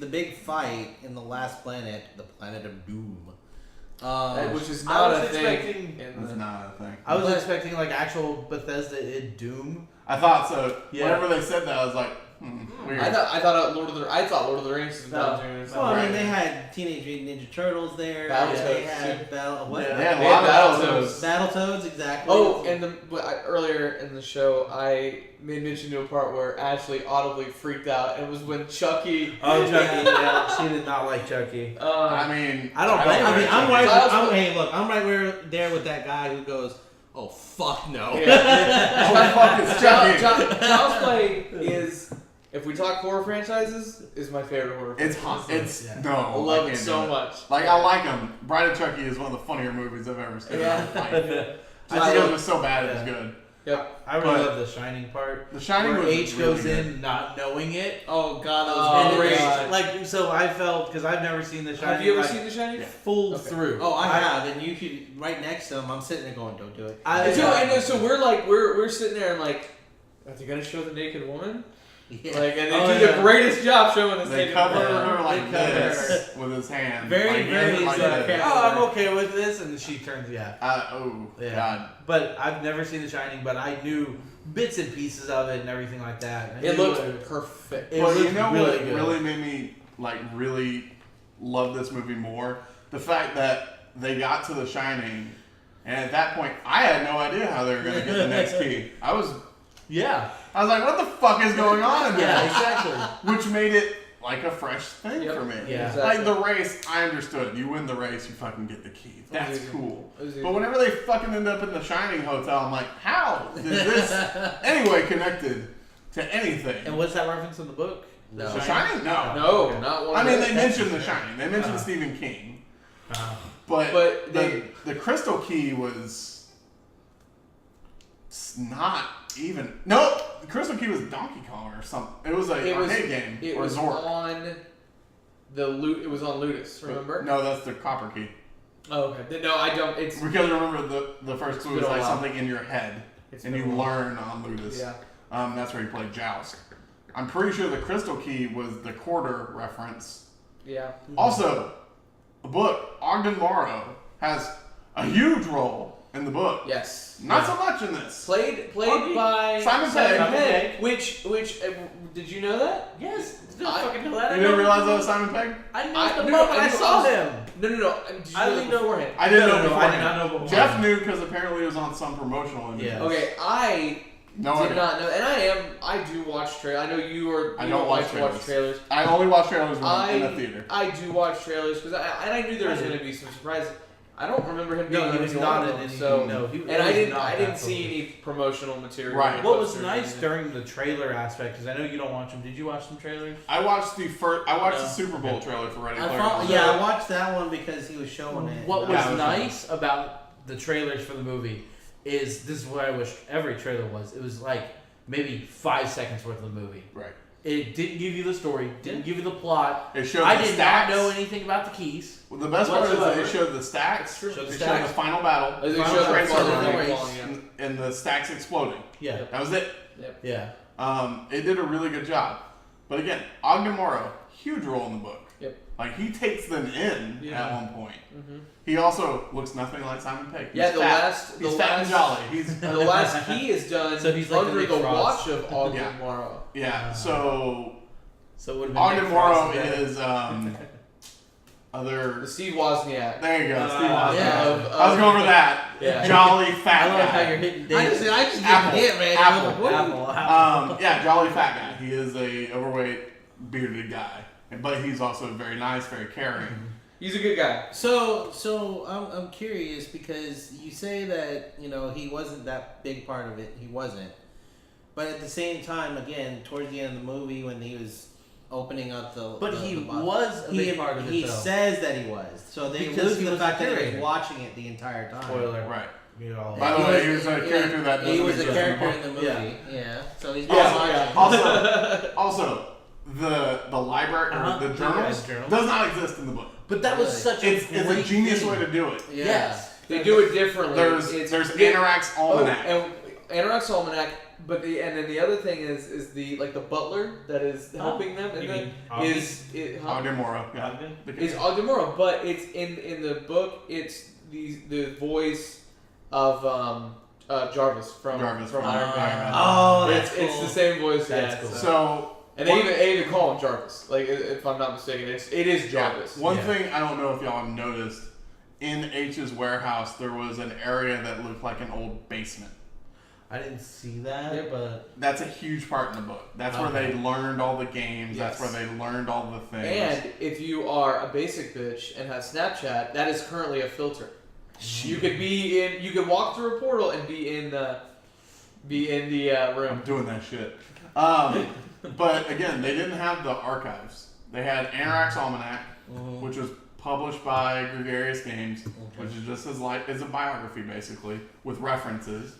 big fight in the last planet, the planet of Doom. Which is I not was a thing. expecting- in That's the- not a thing. I was expecting like actual Bethesda in Doom. I thought so. Yeah. Whenever they said that, I was like, weird. I thought Lord of the Rings was No. down to Well, I mean, Right. they had Teenage Mutant Ninja Turtles there. Battletoads, They had what? They Yeah. had a They lot had of Battletoads. Battletoads. Battletoads, exactly. Oh, and earlier in the show, I made mention to a part where Ashley audibly freaked out. And it was when Chucky. Oh, Chucky. Yeah, she did not like Chucky. I mean, I don't blame her. I mean, I'm right. Giles- I'm right there with that guy who goes, "Oh fuck no." Yeah. Oh, fuck, it's Chucky. Child's Play is, if we talk horror franchises, is my favorite horror. It's franchise. hot. It's Yeah. no. I love it can't so do much. Like I like him. Bride of Chucky is one of the funnier movies I've ever seen. Yeah. In my life. I think it was so bad it's good. Yep. I really But- love the Shining part. The Shining where was H really goes good. in not knowing it. Oh god, that Oh, was And great. God. like so, I felt because I've never seen the Shining. Have you ever like, seen The Shining? Yeah. full Okay. through? Oh, I have, and you could right next to him. I'm sitting there going, "Don't do it." I- So we're like we're sitting there and like, are they gonna show the naked woman? Yeah. Like, and they Oh, do yeah. the greatest job showing this They naked cover woman. her like They cover this with his hand. Very, like, very like like- this. Oh, I'm okay with this, and she turns. Yeah. Oh Yeah. God. But I've never seen The Shining, but I knew bits and pieces of it and everything like that. I It knew looked perfect. It Well, you looked know really what good. really made me like really love this movie more? The fact that they got to The Shining, and at that point, I had no idea how they were going to get the next key. I was Yeah. like, what the fuck is going on in Yeah. this? Exactly. Which made it like a fresh thing Yep. for me. Yeah. Like the race, I understood. You win the race, you fucking get the key. That's easy. cool. It was easy. But whenever they fucking end up in the Shining Hotel, I'm like, how is this anyway connected to anything? And what's that reference in the book? No. The Shining? No. No, Okay. not one. I of mean, those. they mentioned The Shining. They mentioned Stephen King. But But the Crystal Key was not even. No, the Crystal Key was Donkey Kong or something. It was a arcade game It or was Zork. on the loot. It was on Ludus. Remember? No, that's the Copper Key. Oh, okay. No, I don't. It's Because remember the first clue been was a like while. something in your head, It's and been you a while. learn on Ludus. yeah. That's where you play Joust. I'm pretty sure the Crystal Key was the quarter reference. Yeah. Also, the book Ogden Morrow has a huge role in the book. Yes. Not so much in this. Played Ogden? by Simon Pegg. Which did you know that? Yes. I- fucking know that. You didn't realize that was Simon Pegg? I knew I- the no, moment I I knew saw I was- him. No. Did you I know only that know beforehand? I didn't know I beforehand. did not know before. Jeff knew because apparently it was on some promotional image. Yeah. Okay, I No, did not know, and I do watch trailers. I know you are. I You don't watch like to watch trailers. I only watch trailers when in the theater. I do watch trailers because I knew there was going to be some surprises. I don't remember him being No, he on was any not one in of them, any. so No, he, and it I was didn't not I that didn't see focused. any promotional material. Right. What was posters or nice anything. during the trailer aspect, because I know you don't watch them. Did you watch some trailers? I watched the No. Super Bowl trailer for Ready I Player thought, One. yeah, I watched that one because he was showing it. What Yeah, was it was nice about the trailers for the movie is this is what I wish every trailer was. It was like maybe 5 seconds worth of the movie. Right. It didn't give you the story, didn't give you the plot. It showed I the did stacks. not know anything about the keys. Well, the best part is that whatsoever. it showed the stacks. True. It Showed the showed stacks. the final battle. They final showed the transfer final ring, battle, yeah. and the stacks exploding. Yeah, That was it. yeah. It did a really good job. But again, Ogden Morrow, huge role in the book. Yep. Like he takes them in Yeah. at one point. Mm-hmm. He also looks nothing like Simon Pegg. He's Yeah, fat. He's fat and jolly. He's the last key is done So he's like the under Nick the Frost. watch of Ogden Yeah. Morrow. yeah. So So it would have been Ogden Nick Morrow Frost again. is other. The Steve Wozniak. There you go, Steve Ah, Wozniak. yeah. I was going for that. Yeah. Jolly fat I love guy. how you're hitting I dates. just Apple. get hit, man. Apple. What are you- Apple. Yeah, jolly fat guy. He is a overweight, bearded guy, but he's also very nice, very caring. He's a good guy. So I'm curious because you say that he wasn't that big part of it. He wasn't, but at the same time, again, towards the end of the movie when he was opening up But the he box, was a big part of it, he though. says that he was. So they Because lose he the was fact the that he was curator. watching it the entire time. Spoiler. Right. You know, By the way, he was a character that he doesn't was a exist character in in the Yeah. movie. Yeah. So he's Yeah. watching. Also, the library or Uh-huh. the journals Yeah, journals. does not exist in the book. but that was Really? such a It's a great genius thing. way to do it. Yeah. Yes. They do it differently. There's Anorak's Almanac. and Anorak's Almanac. But and then the other thing is the butler that is helping them, and You then mean Ogden? Ogden Morrow. Yeah. Ogden? is Ogden Morrow, but it's in the book. It's the voice of Jarvis from Iron Man. Oh, that's It's cool. the same voice. That's yeah, cool. So and they even call him Jarvis. Like if I'm not mistaken, it is Jarvis. one Yeah. thing I don't know if y'all have noticed, in H's warehouse there was an area that looked like an old basement. I didn't see that, Yep. but That's a huge part in the book. That's where Okay. they learned all the games. Yes. That's where they learned all the things. And if you are a basic bitch and have Snapchat, that is currently a filter. You could you could walk through a portal and be in the I'm room. doing that shit. But again, they didn't have the archives. They had Anorak's Almanac, which was published by Gregarious Games, which is just it's a biography basically with references.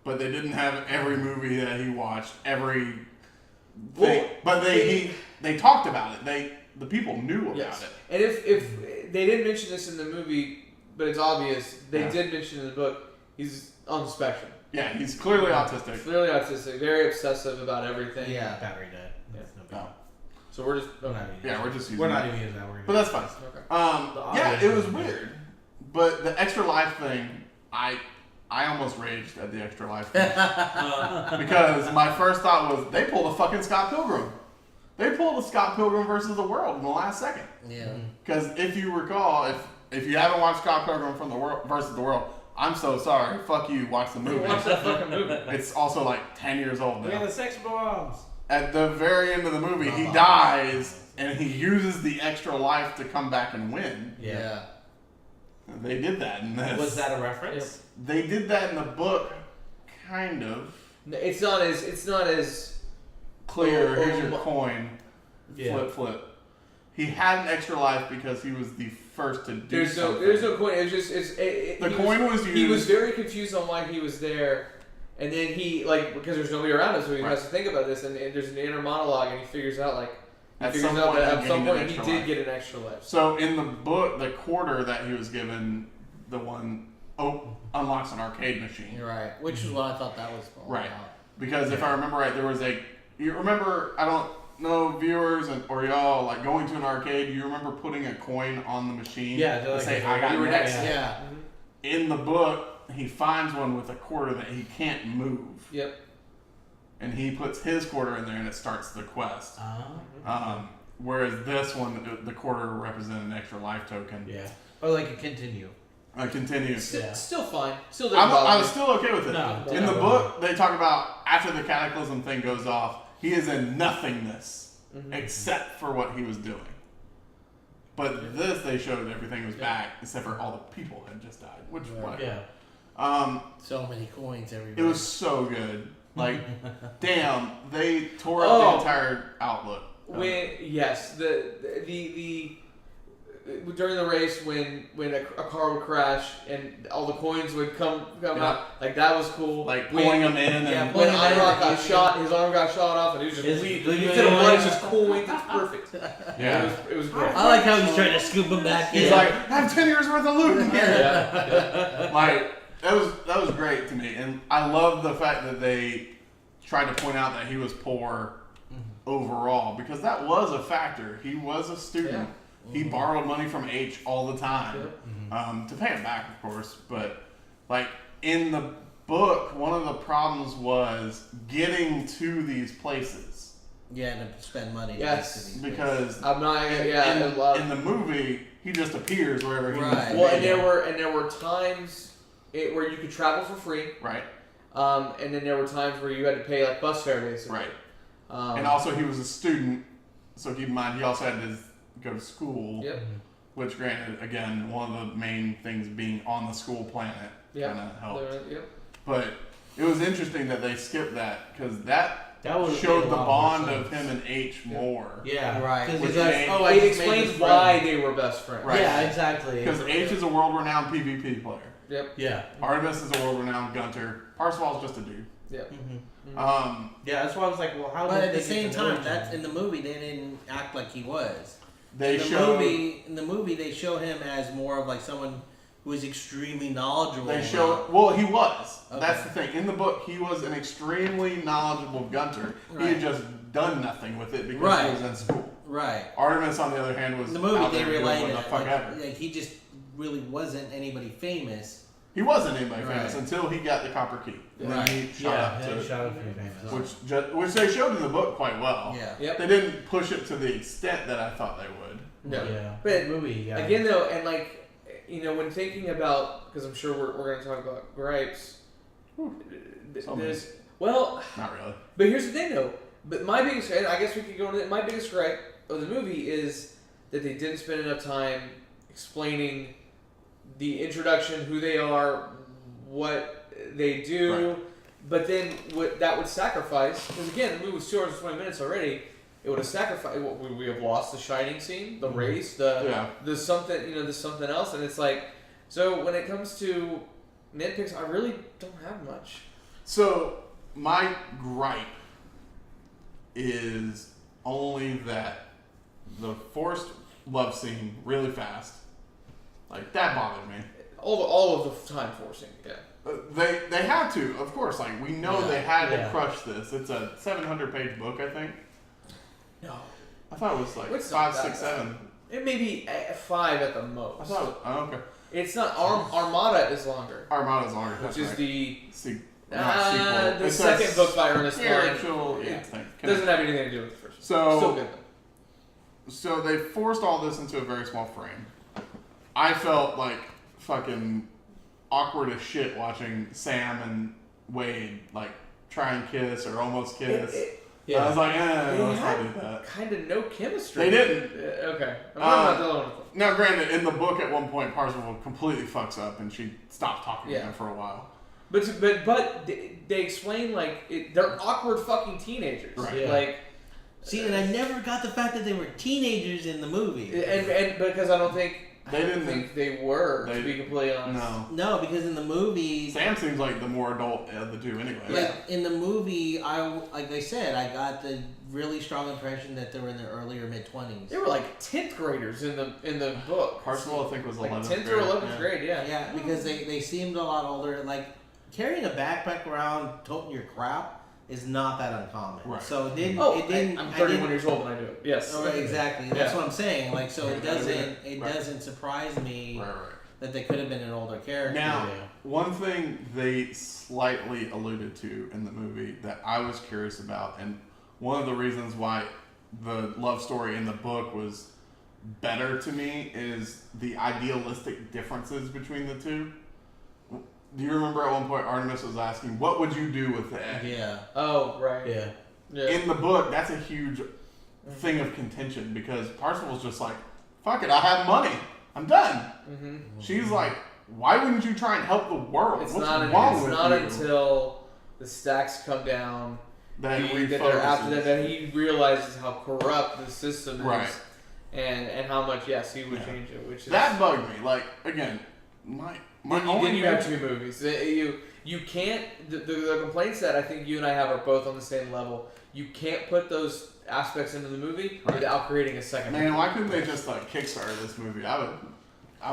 But they didn't have every movie that he watched, every thing. Well, but they talked about it. The people knew about Yes. it. And if they didn't mention this in the movie, but it's obvious, they Yeah. did mention in the book, he's on the spectrum. Yeah, he's clearly autistic. Clearly autistic, very obsessive about everything. Yeah. battery died. That's no big No. deal. So we're just We're not even Yeah, we're just using We're not that. even using that word. But that's fine. okay. The Yeah, obvious it was is weird. But the extra life thing, I almost raged at the extra life thing. Because my first thought was, they pulled a fucking Scott Pilgrim. They pulled a Scott Pilgrim versus the World in the last second. Yeah. Because if you recall, if you haven't watched Scott Pilgrim from the World versus the World, I'm so sorry. Fuck you. Watch the movie. Watch that fucking movie. It's also like 10 years old Look at now. the sex bombs. At the very end of the movie, he dies and he uses the extra life to come back and win. Yeah. They did that in this. Was that a reference? They did that in the book, kind of. No, it's not as Clear. Oh, Here's your oh, coin. Yeah. Flip. He had an extra life because he was the first to do there's something. no coin. It's just The coin was used. He was very confused on why he was there, and then he because there's nobody around him, so he Right. has to think about this, and there's an inner monologue, and he figures out At that some point he at some gained an point he extra did life. get an extra life. So in the book, the quarter that he was given, the one unlocks an arcade machine. You're right. Which is what I thought that was all Right. about. Because if I remember right, there was you remember, I don't know, viewers or y'all, like going to an arcade, you remember putting a coin on the machine? Yeah, to like say, I got you were next. next. Yeah. In the book, he finds one with a quarter that he can't move. Yep. And he puts his quarter in there and it starts the quest. Uh-huh. Whereas this one, the quarter represented an extra life token. Yeah. Or like a continue. Continue. Still, still fine. Still doesn't I bother was me. still okay with it. No, In the no. book, they talk about after the cataclysm thing goes off, he is in nothingness except for what he was doing. But this, they showed everything was back except for all the people had just died, which whatever. Yeah. So many coins everywhere. It was so good. Like, damn, they tore up the entire outlook. When the during the race when a car would crash and all the coins would come Yeah. out, like that was cool. Like When- pulling them in. yeah, And, When Pulling them in, Irock got using shot, his arm got shot off, and he was just Is- bleeding. is- Instead of blood, it's yeah. just coins. It's perfect. yeah. It was great. I like how he's trying to scoop him back in. He's like, I have 10 years worth of loot in here. Yeah. Like, that was great to me. And I love the fact that they tried to point out that he was poor overall, because that was a factor. He was a student. He borrowed money from H all the time, to pay him back, of course. But like in the book, one of the problems was getting to these places. Yeah, to spend money. Yes, because I'm not. in the movie, he just appears wherever he wants to Well, be. and there were times where you could travel for free. Right. And then there were times where you had to pay like bus fare, basically. Right. And also, he was a student, so keep in mind he also had to go to school. Yep. Which, granted, again, one of the main things being on the school planet kind of helped. Yep. But it was interesting that they skipped that because that would showed the make a lot bond more of sense. him and H more. Yeah, Right. Which Because made- I It just made explains this why friend. they were best friends. Right. Yeah, exactly. Because H is a world-renowned PvP player. Yep. Yeah. Artemis is a world-renowned gunter. Parsifal's just a dude. Yep. Yeah, that's why I was like, well, how? But did at they the same get to know time, each that's other? in the movie. They didn't act like he was. They in the show. movie, they show him as more of like someone who is extremely knowledgeable. They show. Well, he was. Okay. That's the thing. In the book, he was an extremely knowledgeable gunter. He Right. had just done nothing with it because Right. he was in school. Right. Artemis, on the other hand, was In the movie, out they there doing realized what the that fuck ever. like he just really wasn't anybody famous. He wasn't anybody famous Right. until he got the copper key. And then Right. he shot up to, shot up to be famous. which they showed in the book quite well. Yeah. Yep. They didn't push it to the extent that I thought they would. No. Yeah. But movie. Yeah. again, though, and like, when thinking about, because I'm sure we're going to talk about gripes. There's Not really. but here's the thing, though. But my biggest, and I guess we could go into it. My biggest gripe of the movie is that they didn't spend enough time explaining the introduction, who they are, what they do. Right. But then what that would sacrifice, because again, the movie was 220 minutes already. It would have sacrificed. We have lost the Shining scene, the race, the something, the something else, and it's like, so when it comes to nitpicks, I really don't have much. So my gripe is only that the forced love scene really fast, like that bothered me. All of the time forcing, yeah. They had to, of course. Like we know Yeah. they had to Yeah. crush this. It's a 700-page book, I think. No, I thought it was like It's 5, not 6, that 7. it may be 5 at the most. I thought. It was, oh, okay. It's not Armada is longer, Armada's longer. which That's is right. the Not sequel. the It's a second book by Ernest Cline. spiritual. Yeah, It thing. doesn't have anything to do with the first. So Still good though. So they forced all this into a very small frame. I felt like fucking awkward as shit watching Sam and Wade like try and kiss or almost kiss. I was like, They let's not do had that. kind of no chemistry. They didn't. Okay, I'm not the one. Now, granted, in the book at one point, Parsifal completely fucks up and she stopped talking to him for a while. But they explain like they're awkward fucking teenagers. Right. Yeah. Like, See, and I never got the fact that they were teenagers in the movie. and because I don't think They didn't- think they were, to they- be completely honest. No. No, because in the movie, Sam seems like the more adult of the two anyway. like in the movie, like I said, I got the really strong impression that they were in their earlier mid-20s. They were like 10th graders in the book. Parsifal, I think, was Like 11th 10th grade. or 11th yeah. grade, yeah. Yeah, because they seemed a lot older. Like carrying a backpack around, toting your crap is not that uncommon. Right. So it didn't. Oh, it didn't. I'm I 31 didn't- years old and I do it. Yes. Oh, right, exactly. That's Yeah. what I'm saying. Like, so it Right. doesn't Right. doesn't surprise me Right. that they could have been an older character. Now, one thing they slightly alluded to in the movie that I was curious about, and one of the reasons why the love story in the book was better to me, is the idealistic differences between the two. Do you remember at one point Artemis was asking, what would you do with the egg? Yeah. Oh, right. Yeah. Yeah. In the book, that's a huge thing of contention because Parsifal's just like, fuck it, I have money. I'm done. Mm-hmm. She's like, why wouldn't you try and help the world? It's What's not. wrong It's with not you? until the stacks come down That that they're after that, that he realizes how corrupt the system is, Right. and how much he would Yeah. change it. Which is That bugged me. Like, again, my then you have 2 movies. You can't. The complaints that I think you and I have are both on the same level. You can't put those aspects into the movie Right. without creating a second. Man, why couldn't they just like Kickstarter this movie? I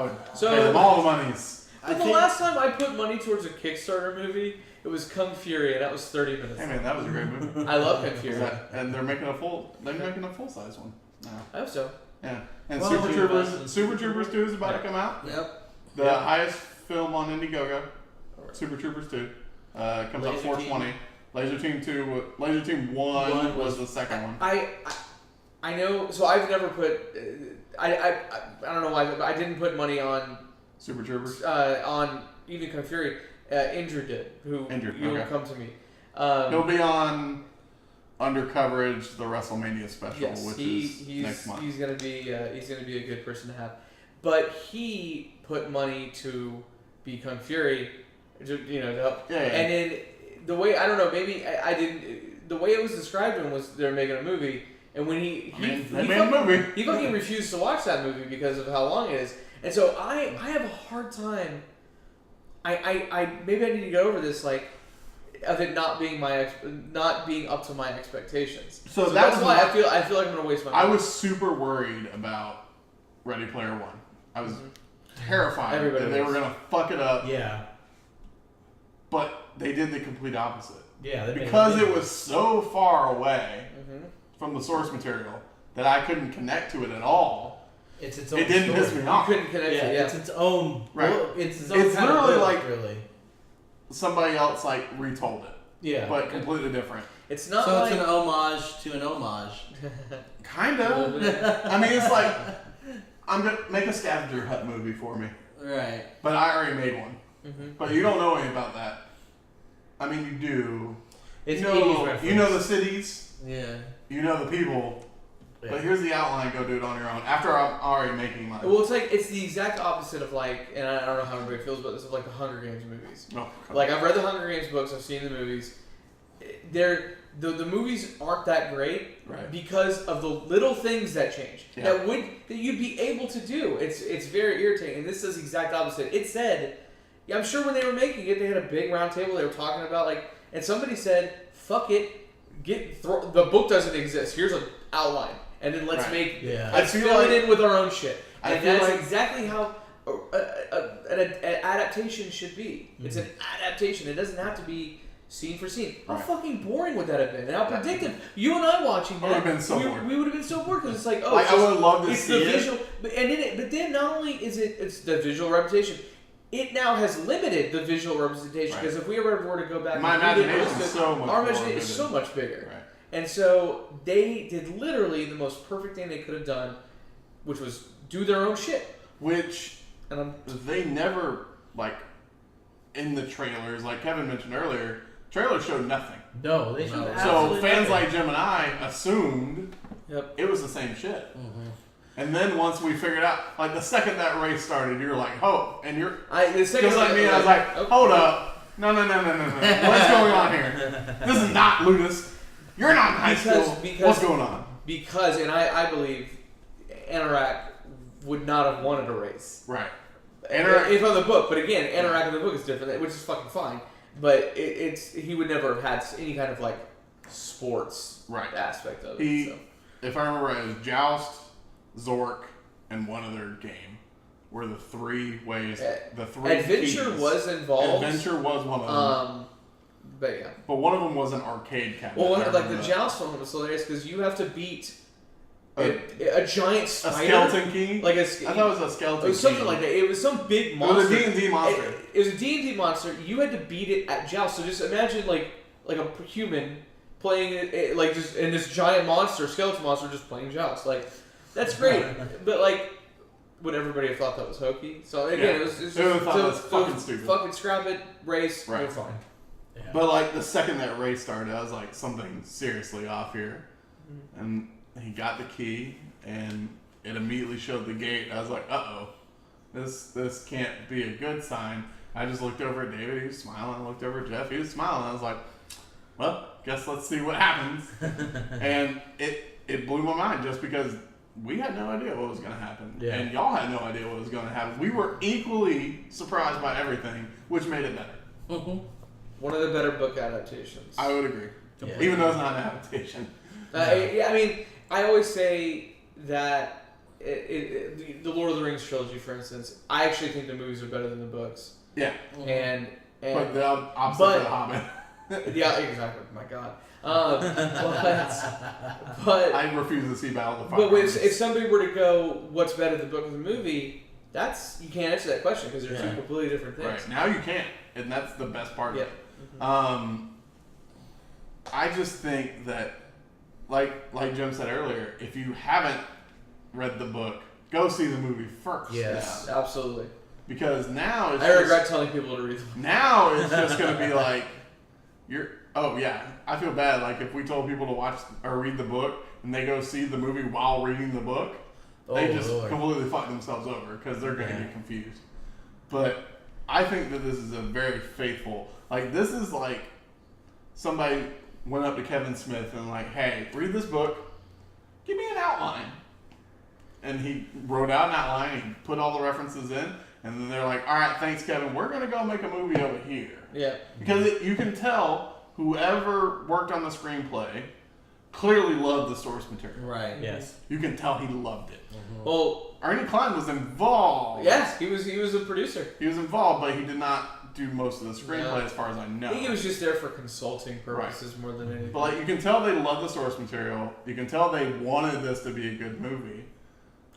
would So- pay them all the monies. But the last time I put money towards a Kickstarter movie, it was Kung Fury, and that was 30 minutes. Hey man, that was a great movie. I love Kung Fury. And they're making a full size one. No. I hope so. Yeah. And Well, Super Troopers 2 is about to come out. Yep. The highest film on Indiegogo. Super Troopers 2. Comes out 420. Laser Team 1 was the second one. I know. So I've never put. I don't know why, but I didn't put money on Super Troopers. On even Kung Fury. Andrew did. Will come to me. He'll be on Under Coverage, the WrestleMania special, which is next month. He's gonna be a good person to have. But he put money to be Kung Fury, to help. Yeah. And then the way I don't know, maybe I didn't. The way it was described to him was they're making a movie, and when he made a movie. He fucking refused to watch that movie because of how long it is. And so I have a hard time. I maybe I need to get over this of it not being up to my expectations. So that's why I feel like I'm gonna waste my money. I was super worried about Ready Player One. I was terrified that they were gonna fuck it up. Yeah. But they did the complete opposite. Yeah. Because it was so far away from the source material that I couldn't connect to it at all. It's its own It didn't piss me off. You couldn't connect to it. Yeah. It's its own. Right. It's its own. It's kind literally of like really. Somebody else retold it. Yeah. But completely different. It's not. So it's an homage to an homage. Kind of. I mean, it's like I'm gonna make a scavenger hut movie for me. Right. But I already made one. Mm-hmm. But you don't know anything about that. I mean, you do. It's you 80s know reference. the cities. Yeah. You know the people. Yeah. But here's the outline. Go do it on your own. After I'm already making mine. Well, it's the exact opposite of and I don't know how everybody feels about this, of the Hunger Games movies. No. I've read the Hunger Games books, I've seen the movies. The movies aren't that great because of the little things that change that you'd be able to do. It's very irritating. And this is the exact opposite. It said, I'm sure when they were making it, they had a big round table. They were talking about and somebody said, "Fuck it, the book doesn't exist. Here's an outline." And then let's fill it in with our own shit. And that's exactly how an adaptation should be. Mm-hmm. It's an adaptation. It doesn't have to be scene for scene. How fucking boring would that have been? And how predictive. You and I watching that, we would have been so bored because it's I would love to see the visual. But then not only is it's the visual representation, it now has limited the visual representation because if we ever were to go back, my imagination is so much. Our imagination is so much bigger. Right. And so they did literally the most perfect thing they could have done, which was do their own shit. They never, in the trailers, like Kevin mentioned earlier, trailers showed nothing. No, they showed So fans like Jim and I assumed it was the same shit. Mm-hmm. And then once we figured out, the second that race started, you're like, oh, and you're just like me, I was like, hold up. No. What's going on here? This is not Ludus. You're not in high school. What's going on? Because, and I believe, Anorak would not have wanted a race. Right. If on the book, but again, Anorak in the book is different, which is fucking fine. But he would never have had any kind of sports aspect of it. If I remember right, it was Joust, Zork, and one other game were the three ways. The three Adventure keys. was involved. Adventure was one of them. But yeah. But one of them was an arcade cabinet. Well, the Joust one was hilarious because you have to beat a giant spider. A skeleton key? I thought it was a skeleton key. It was something like that. It was some big monster. It was a D&D monster. It was a D&D monster. You had to beat it at Joust. So just imagine like a human playing it just and this giant monster, skeleton monster, just playing Joust. That's great. But would everybody have thought that was hokey? So again, it was just fucking stupid. Fucking scrap it, race, right. We're fine. Yeah. But the second that race started, I was like, something seriously off here. Mm-hmm. And he got the key, and it immediately showed the gate. I was like, uh-oh, this can't be a good sign. I just looked over at David, he was smiling. I looked over at Jeff, he was smiling. I was like, well, guess let's see what happens. And it blew my mind just because we had no idea what was going to happen. Yeah. And y'all had no idea what was going to happen. We were equally surprised by everything, which made it better. Mm-hmm. One of the better book adaptations. I would agree. Yeah. Even though it's not an adaptation. I always say that the Lord of the Rings trilogy, for instance, I actually think the movies are better than the books. Yeah. And but the opposite of the Hobbit. Yeah, exactly. My God. But I refuse to see Battle of the Fire. But if somebody were to go, what's better, the book or the movie? You can't answer that question because they're two completely different things. Right now you can't, and that's the best part of it. I just think that, like Jim said earlier, if you haven't read the book, go see the movie first. Yes, absolutely. Because now it's I regret telling people to read the book. Now it's just going to be like, I feel bad. Like if we told people to watch or read the book and they go see the movie while reading the book, they just completely fuck themselves over because they're going to get confused. But I think that this is a very faithful, this is like somebody went up to Kevin Smith and like, hey, read this book, give me an outline. And he wrote out an outline, he put all the references in, and then they're like, all right, thanks, Kevin, we're going to go make a movie over here. Yeah. Because you can tell whoever worked on the screenplay clearly loved the source material. Right. Yes. You can tell he loved it. Mm-hmm. Well, Ernie Klein was involved. Yes, he was a producer. He was involved, but he did not do most of the screenplay as far as I know. I think he was just there for consulting purposes more than anything. But you can tell they loved the source material. You can tell they wanted this to be a good movie.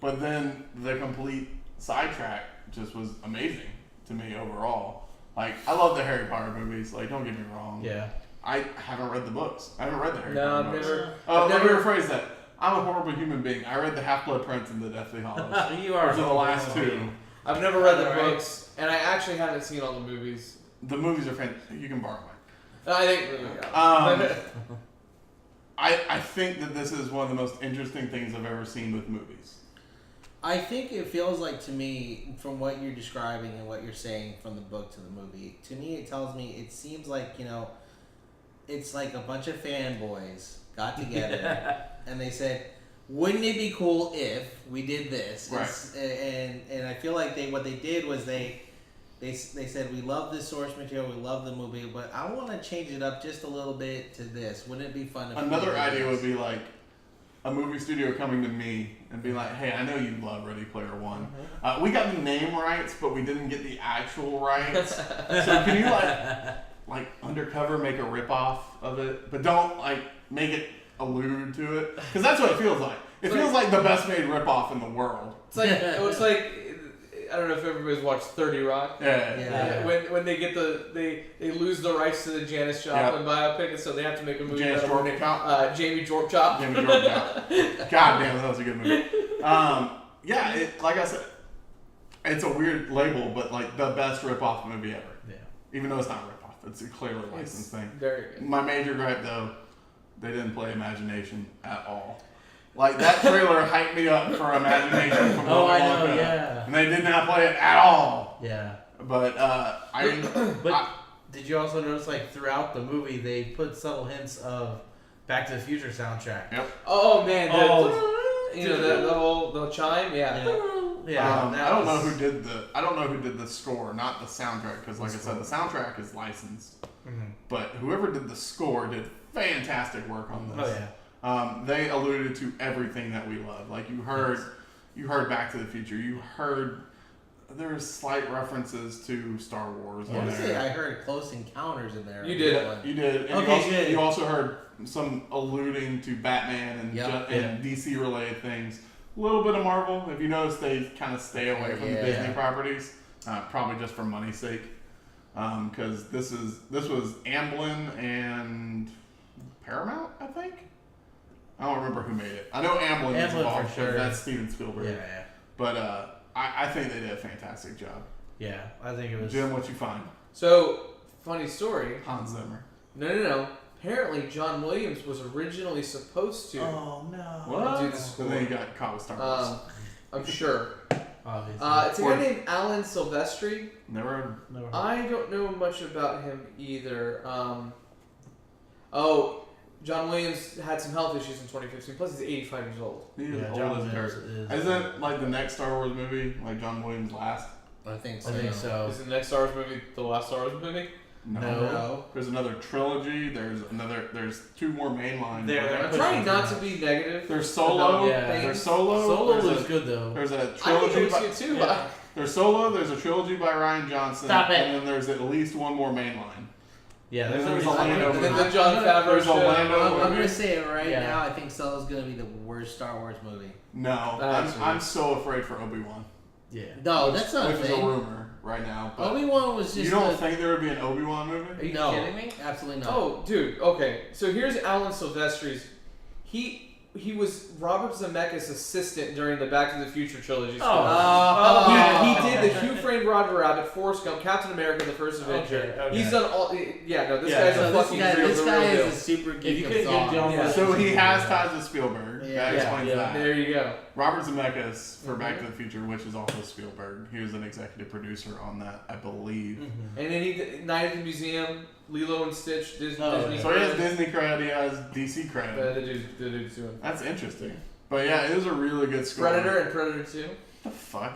But then the complete sidetrack just was amazing to me overall. I love the Harry Potter movies. Don't get me wrong. Yeah. I haven't read the books. I haven't read the Harry No, Potter I've books. never. Let me rephrase that. I'm a horrible human being. I read the Half-Blood Prince and the Deathly Hallows. You are. Those are the last two. I've never read the Right. books, and I actually haven't seen all the movies. The movies are fantastic. You can borrow mine. I think. I think that this is one of the most interesting things I've ever seen with movies. I think it feels like to me, from what you're describing and what you're saying from the book to the movie, to me it seems like, it's like a bunch of fanboys got together and they said, wouldn't it be cool if we did this? Right. And I feel like what they did was they said, we love this source material, we love the movie, but I want to change it up just a little bit to this. Wouldn't it be fun if Another idea would be like a movie studio coming to me and be like, hey, I know you love Ready Player One. We got the name rights, but we didn't get the actual rights. So can you undercover make a ripoff of it, but don't make it allude to it? Because that's what it feels like. It feels like the best made ripoff in the world. It's like I don't know if everybody's watched 30 Rock. Yeah. When they get they lose the rights to the Janis Joplin biopic, and so they have to make a movie Janis about Jamie Jorp Chop. Jamie Jorp Chop. God damn, that was a good movie. Like I said, it's a weird label, but the best ripoff movie ever. Yeah. Even though it's not a ripoff, it's a clearly licensed thing. Very good. My major gripe though, they didn't play Imagination at all. That trailer hyped me up for Imagination from Oh, I Willy know, Wonka, yeah. and they did not play it at all. Yeah. But did you also notice throughout the movie they put subtle hints of Back to the Future soundtrack? Yep. Oh man, the chime, yeah. I don't know who did the score, not the soundtrack, because like I said, the soundtrack is licensed. Mm-hmm. But whoever did the score did fantastic work on this. Oh yeah. They alluded to everything that we love. You heard Back to the Future. You heard there's slight references to Star Wars. I want to say I heard Close Encounters in there. You did. You did. And you also heard some alluding to Batman and DC related things. A little bit of Marvel. If you notice, they kind of stay away from the Disney properties, probably just for money's sake. Because this was Amblin and Paramount, I think. I don't remember who made it. I know Amblin is involved for sure. That's Steven Spielberg. Yeah. But I think they did a fantastic job. Yeah, I think it was. Jim, what you find? So, funny story. Hans Zimmer. No. Apparently, John Williams was originally supposed to Oh no. What? do the score. And then he got caught with Star Wars. I'm sure. Obviously. It's a guy named Alan Silvestri. Never. I don't know much about him either. John Williams had some health issues in 2015. Plus, he's 85 years old. He's old John as dirt. Isn't the next Star Wars movie John Williams' last? I think so. I think so. Is the next Star Wars movie the last Star Wars movie? No. There's another trilogy. There's 2 more mainline. I'm trying not to be negative. There's Solo. Yeah. There's Solo. Solo There's was good though. There's a I think trilogy. it was good too. Yeah. There's Solo. There's a trilogy by Ryan Johnson. Stop it. And then there's at least 1 more mainline. Yeah, And there's there's a a Lando. And then the John Favreau There's a show. Lando. I'm gonna say it right Yeah. now. I think Solo's gonna be the worst Star Wars movie. No, I'm so afraid for Obi-Wan. Yeah. No, that's not a Which is a thing. rumor right now. But Obi-Wan was just. you don't think there would be an Obi-Wan Are movie? you No. kidding me? Absolutely not. Oh, dude. Okay, so here's Alan Silvestri's. He was Robert Zemeckis' assistant during the Back to the Future trilogy. He did the Who Framed Roger Rabbit, Forrest Gump, Captain America: The First Avenger. Okay. He's done all. Yeah, no, this Yeah, guy's So a this fucking guy, real, this the guy real is deal. a super If you geek could of get songs. John Yeah. So he has ties to Spielberg. Yeah. That Yeah. explains Yeah. that. There you go. Robert Zemeckis for Back to the Future, which is also Spielberg. He was an executive producer on that, I believe. And then he did Night at the Museum, Lilo and Stitch, Disney. Oh, Disney So he has cred. Disney cred, he has DC cred. The dude's doing. That's interesting. But yeah, it was a really good score. Predator and Predator 2. What the fuck?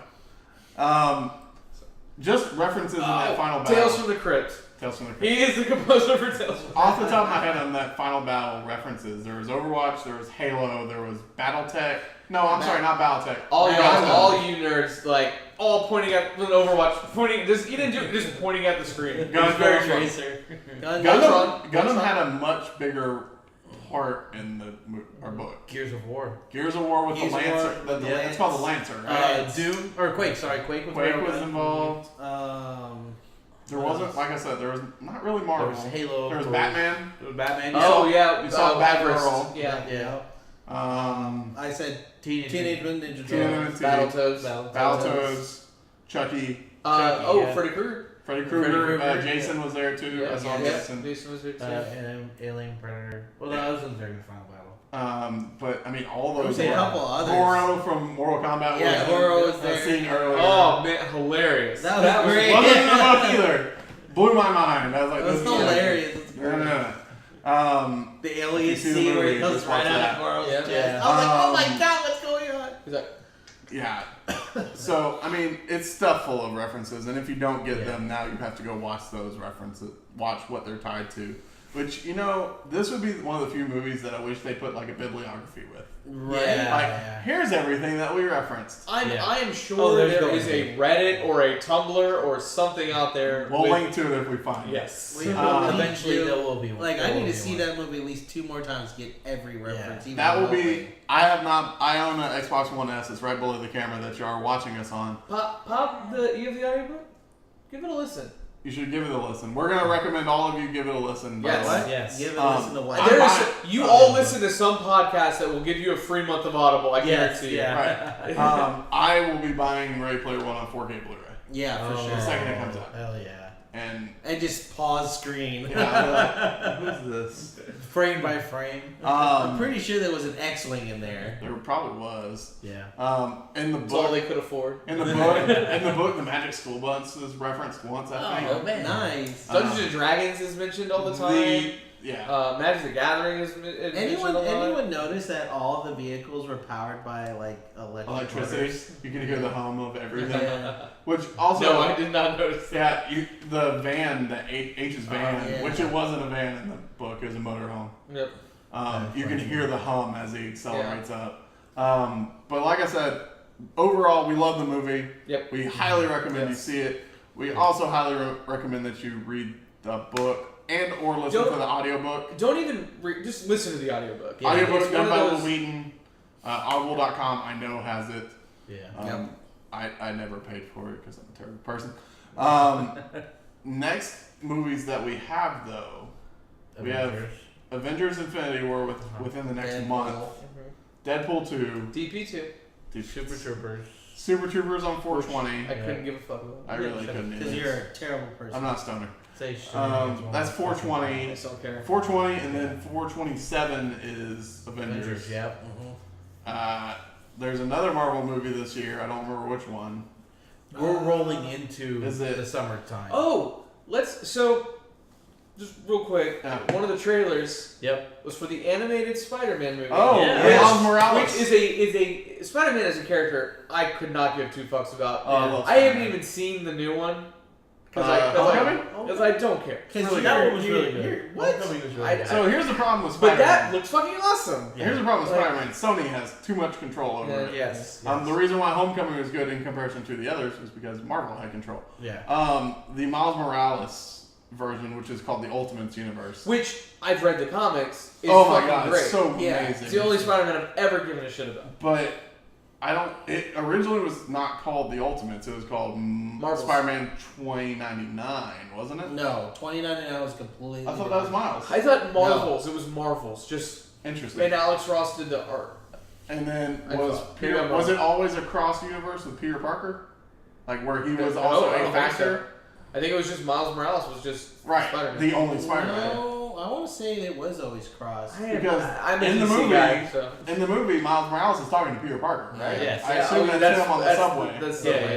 Just references in that final battle. Tales from the Crypt. Tales from the Crypt. He is the composer for Tales from the Off the top of my head on that final battle references, there was Overwatch, there was Halo, there was BattleTech. No, I'm sorry, not BattleTech. All Gundam. all you nerds, like, all pointing at the Overwatch, pointing, just, he didn't do it, just pointing at the screen. It was very fun. Gundam Gundam had a much bigger part in our book. Gears of War. Gears of War with Gears the of Lancer. War, the It's called the Lancer, right? Lance. Doom or Quake? Sorry, Quake was Quake one. was involved. There wasn't, like I said, there was not really There Marvel. was Halo. There was Batman. There was Batman. Oh, yeah. you saw Everest. Batgirl. Yeah. Yeah. I said Teenage Mutant Ninja Teenage Turtles. Mutant Battletoads. Battletoads, Chucky, Chucky, yeah. Freddy Krueger. Freddy Freddy Krueger, Krueger, Jason was there too. I saw Jason. Jason was there too. And Alien Predator. Well, that wasn't during the final battle. But I mean, all There those. was a couple others. Goro from Mortal Kombat. Yeah, was Goro was a there. scene earlier. Oh man, hilarious. That was great. Wasn't in the book either. Blew my mind. I was like, That was this is hilarious. It's No, great. no, no. The alien You see the scene where movie, he comes just right watch out that. of Goro's Yeah. chest. Yeah. I was like, oh my Um, god, what's going on? He's like, Yeah. So, I mean, it's stuff full of references, and if you don't get Yeah. them now, you have to go watch those references, watch what they're tied to. Which, you know, this would be one of the few movies that I wish they put like a bibliography with. Right. Yeah. Like, here's everything that we referenced. I am Oh, sure there's there going is to a Reddit or a Tumblr or something out there. We'll with- link to it if we find it. Yes. We- Eventually, you- there will be one. Like, There I need will to be see one. that movie at least 2 more times to get every reference. Even That will be. remotely. I own an Xbox One S. It's right below the camera that you are watching us on. You have the audiobook? Give it a listen. You should give it a listen. We're gonna recommend all of you give it a listen. by Yes. the way. What? Yes. Give it Um, a listen to what? I'm There is, buying- you all listen to some podcast that will give you a free month of Audible. I Yes, guarantee yeah. you. Right. I will be buying Ready Player One on 4K Blu-ray, Yeah, for Oh, sure. The second it comes out. Hell yeah. and And just pause screen. yeah, who's this? Frame by frame. I'm pretty sure there was an X-wing in there. There probably was. Yeah. In the That's all book, they could afford. the Magic School Bus is referenced once, I think. Oh, man. Nice. Dungeons and Dragons is mentioned all the time. Magic the Gathering is mentioned Anyone a lot. notice that all the vehicles were powered by like Electricity. motors? You can hear the hum of everything. Yeah. Which also, No, I did not notice that. yeah, the van, the H's van, yeah. which it wasn't a van in the book, it was a motorhome. Yep. You can hear the hum as he accelerates up. But like I said, overall, we love the movie. Yep. We highly recommend you see it. We also highly recommend that you read the book and or listen to the audiobook. Don't even just listen to the audiobook. Yeah. Audiobook's It's done one by of Will those- Wheaton. Audible.com, I know, has it. Yeah. I never paid for it because I'm a terrible person. Next movies that we have, though, we have Avengers Infinity War within the next Deadpool. month. Deadpool 2. DP2. Super Troopers. Super Troopers on 420. I couldn't give a fuck about I really couldn't Because either. you're a terrible person. I'm not stoner. Say shit. That's 420. it. I just don't care. 420 and then 427 is Avengers. Yep. There's another Marvel movie this year. I don't remember which one. We're rolling into Is it- the summertime. Oh, just real quick. Yeah. One of the trailers Yep. was for the animated Spider-Man movie. Oh, Yeah. Miles Morales. Which is a Spider-Man as a character I could not give two fucks about. Oh, I love I haven't Spider-Man. even seen the new one Because I don't care. Because that one was really good. What? Homecoming was really good. So here's the problem with But Spider-Man. that looks fucking awesome. Yeah. Here's the problem with Like- Spider-Man. Sony has too much control over it. Yes. The reason why Homecoming was good in comparison to the others is because Marvel had control. Yeah. The Miles Morales version, which is called the Ultimates universe. Which I've read the comics. Is Oh my fucking god, great. it's so Yeah. amazing. It's the only Spider-Man I've ever given a shit about. But it originally was not called the Ultimates. It was called Marvels. Spider-Man 2099, wasn't it? No, 2099 was completely. I thought that was Miles. I thought Marvels. It was Marvels. Just Interesting. and Alex Ross did the art. And then I was thought. Maybe I'm was wrong. it always a cross universe with Peter Parker? Like where he was No, also I a don't think factor? I think it was just Miles Morales was just Right. Spider-Man. The only Spider-Man. No, I want to say it was always crossed. Because I'm a in the DC movie, guy, so. in the movie, Miles Morales is talking to Peter Parker, right? Yes. I assume that's him on the subway. That's Yeah, subway.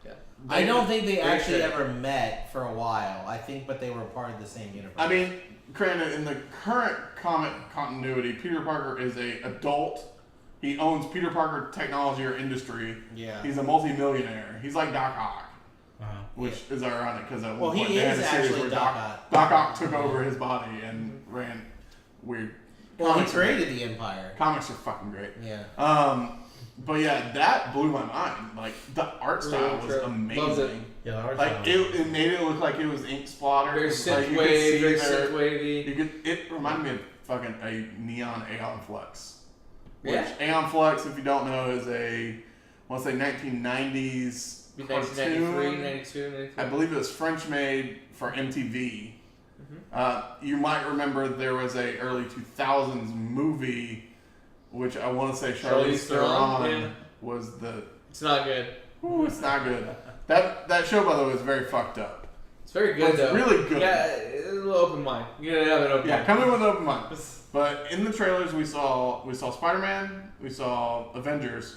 yeah. I don't think they Pretty actually sure. ever met for a while. I think, but they were part of the same universe. I mean, granted, in the current comic continuity, Peter Parker is a adult. He owns Peter Parker Technology or Industry. yeah. He's a multi-millionaire. He's like Doc Ock, Uh-huh. which is ironic because at Well, one he point they had is a series actually where Doc Ock. Doc Ock took over his body and ran weird. Well, he Comics are created great. the Empire. Comics are fucking great. Yeah. But yeah, that blew my mind. Like the art style was true. Loved it. amazing. Yeah, the art Like style. it made it look like it was ink splatter. Very Like, synth you could wave, see very their- synth wavy. You could. It reminded me of fucking a neon Aeon Flux. Which Yeah. Aeon Flux, if you don't know, is a I want to say 1990s 1993, cartoon. 92, 93. I believe it was French made for MTV. Mm-hmm. You might remember there was a early 2000s movie, which I want to say Charlize Charlize Theron, Theron yeah. was the. It's not good. Ooh, it's not good. That show, by the way, is very fucked up. It's very But good it's though. really good. Yeah, a little open mind. You gotta have an open Yeah, mind. come in with an open mind. But in the trailers, we saw Spider-Man, we saw Avengers,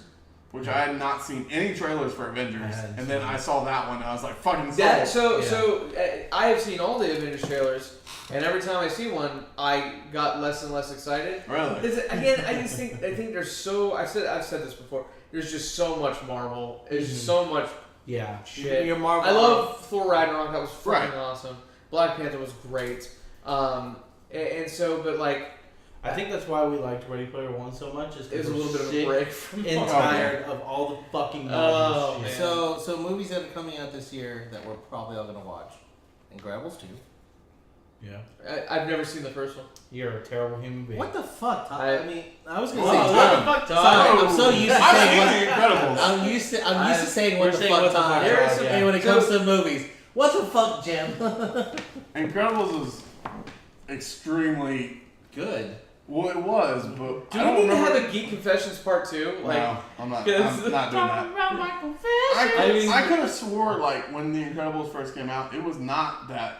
which I had not seen any trailers for Avengers, I hadn't and then seen I saw that one, and I was like, "Fucking That sold." so I have seen all the Avengers trailers, and every time I see one, I got less and less excited. Really? Again, I think there's so I've said this before. There's just so much Marvel. There's just so much Yeah. shit. Your Marvel. I love Thor Ragnarok. That was fucking Right. awesome. Black Panther was great. And so, but like, I think that's why we liked Ready Player One so much. Is it was a little bit of a sick break from and Marvel. tired of all the fucking Oh, Marvel man. shit. So movies that are coming out this year that we're probably all gonna watch. Incredibles 2. Yeah. I've never seen the first one. You're a terrible human being. What the fuck, Todd? I- I mean, I was gonna Whoa, say what Todd. the fuck, Sorry, I'm so used to I've saying seen what. The Incredibles. I'm used to saying what We're the saying fuck, what the Todd. fuck, There is Todd, some- yeah. And when it comes to movies, what the fuck, Jim? Incredibles is extremely Good. well. It was, but Do I we don't need to remember. have a Geek Confessions Part 2? Like, No, I'm not. Yes. I'm not doing that. I mean- I could have swore like when The Incredibles first came out, it was not that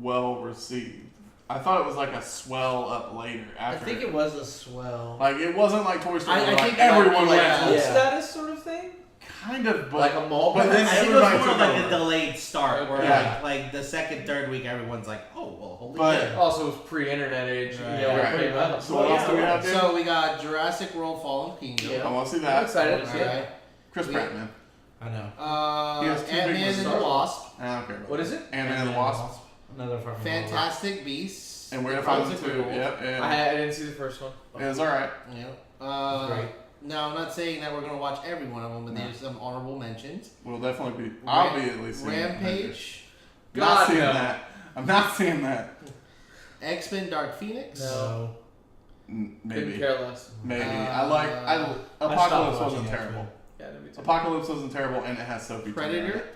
well received. I thought it was like a swell up later. I After think it was a swell. like it wasn't like Toy Story. I where, like, think it might everyone be went like to cult it. Yeah. status sort of thing? Kind of, but Like a mall but then I think it was everybody more took of like a over. delayed start, where Yeah. like the second, third week, everyone's like, oh well, holy But- shit. Also, it was pre-internet age. Right. You know, when it Right. came out. So what else do we have there? So we got Jurassic World: Fallen Kingdom. Yeah. I want to see I'm that. excited to see it. Alright. Chris Pratt, man. I know. He has two big Ant-Man and the stars. Wasp, I don't care. About What is it? Ant-Man and the Wasp. Another fucking Fantastic Beasts, And Where to Find Them Too. Incredibles. Yep. I didn't see the first one. It was alright. Yeah. Great. Now, I'm not saying that we're gonna watch every one of them, but No. there's some honorable mentions. We'll definitely be. I'll be at least seeing Rampage, Not God, seeing no. that. I'm not seeing that. X-Men: Dark Phoenix. No. Maybe. Couldn't care less. Maybe. I Apocalypse watching wasn't X-Men. terrible. Yeah, me too. Apocalypse wasn't terrible, and it has Sophie Turner in Predator. it.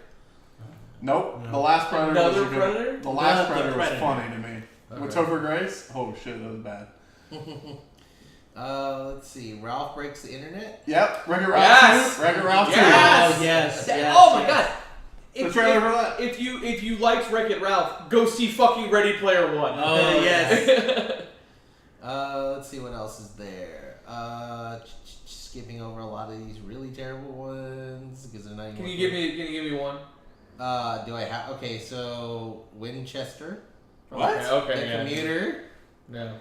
Nope. No. The last Predator Another was a good. Predator? The last The Predator was Predator. funny to me. With Okay. Topher Grace. Oh shit, that was bad. Let's see. Ralph Breaks the Internet. Yep. Wreck-It Ralph Yes! 2. Wreck-It Ralph 2. Yes! Oh, yes. yes Oh my yes. god! The trailer for that. If you liked Wreck-It Ralph, go see fucking Ready Player One. Oh, yes. Let's see what else is there. Skipping over a lot of these really terrible ones because they're not even. Can you give me one? Do I have? Okay, so Winchester. What? Okay, The yeah. Commuter. No.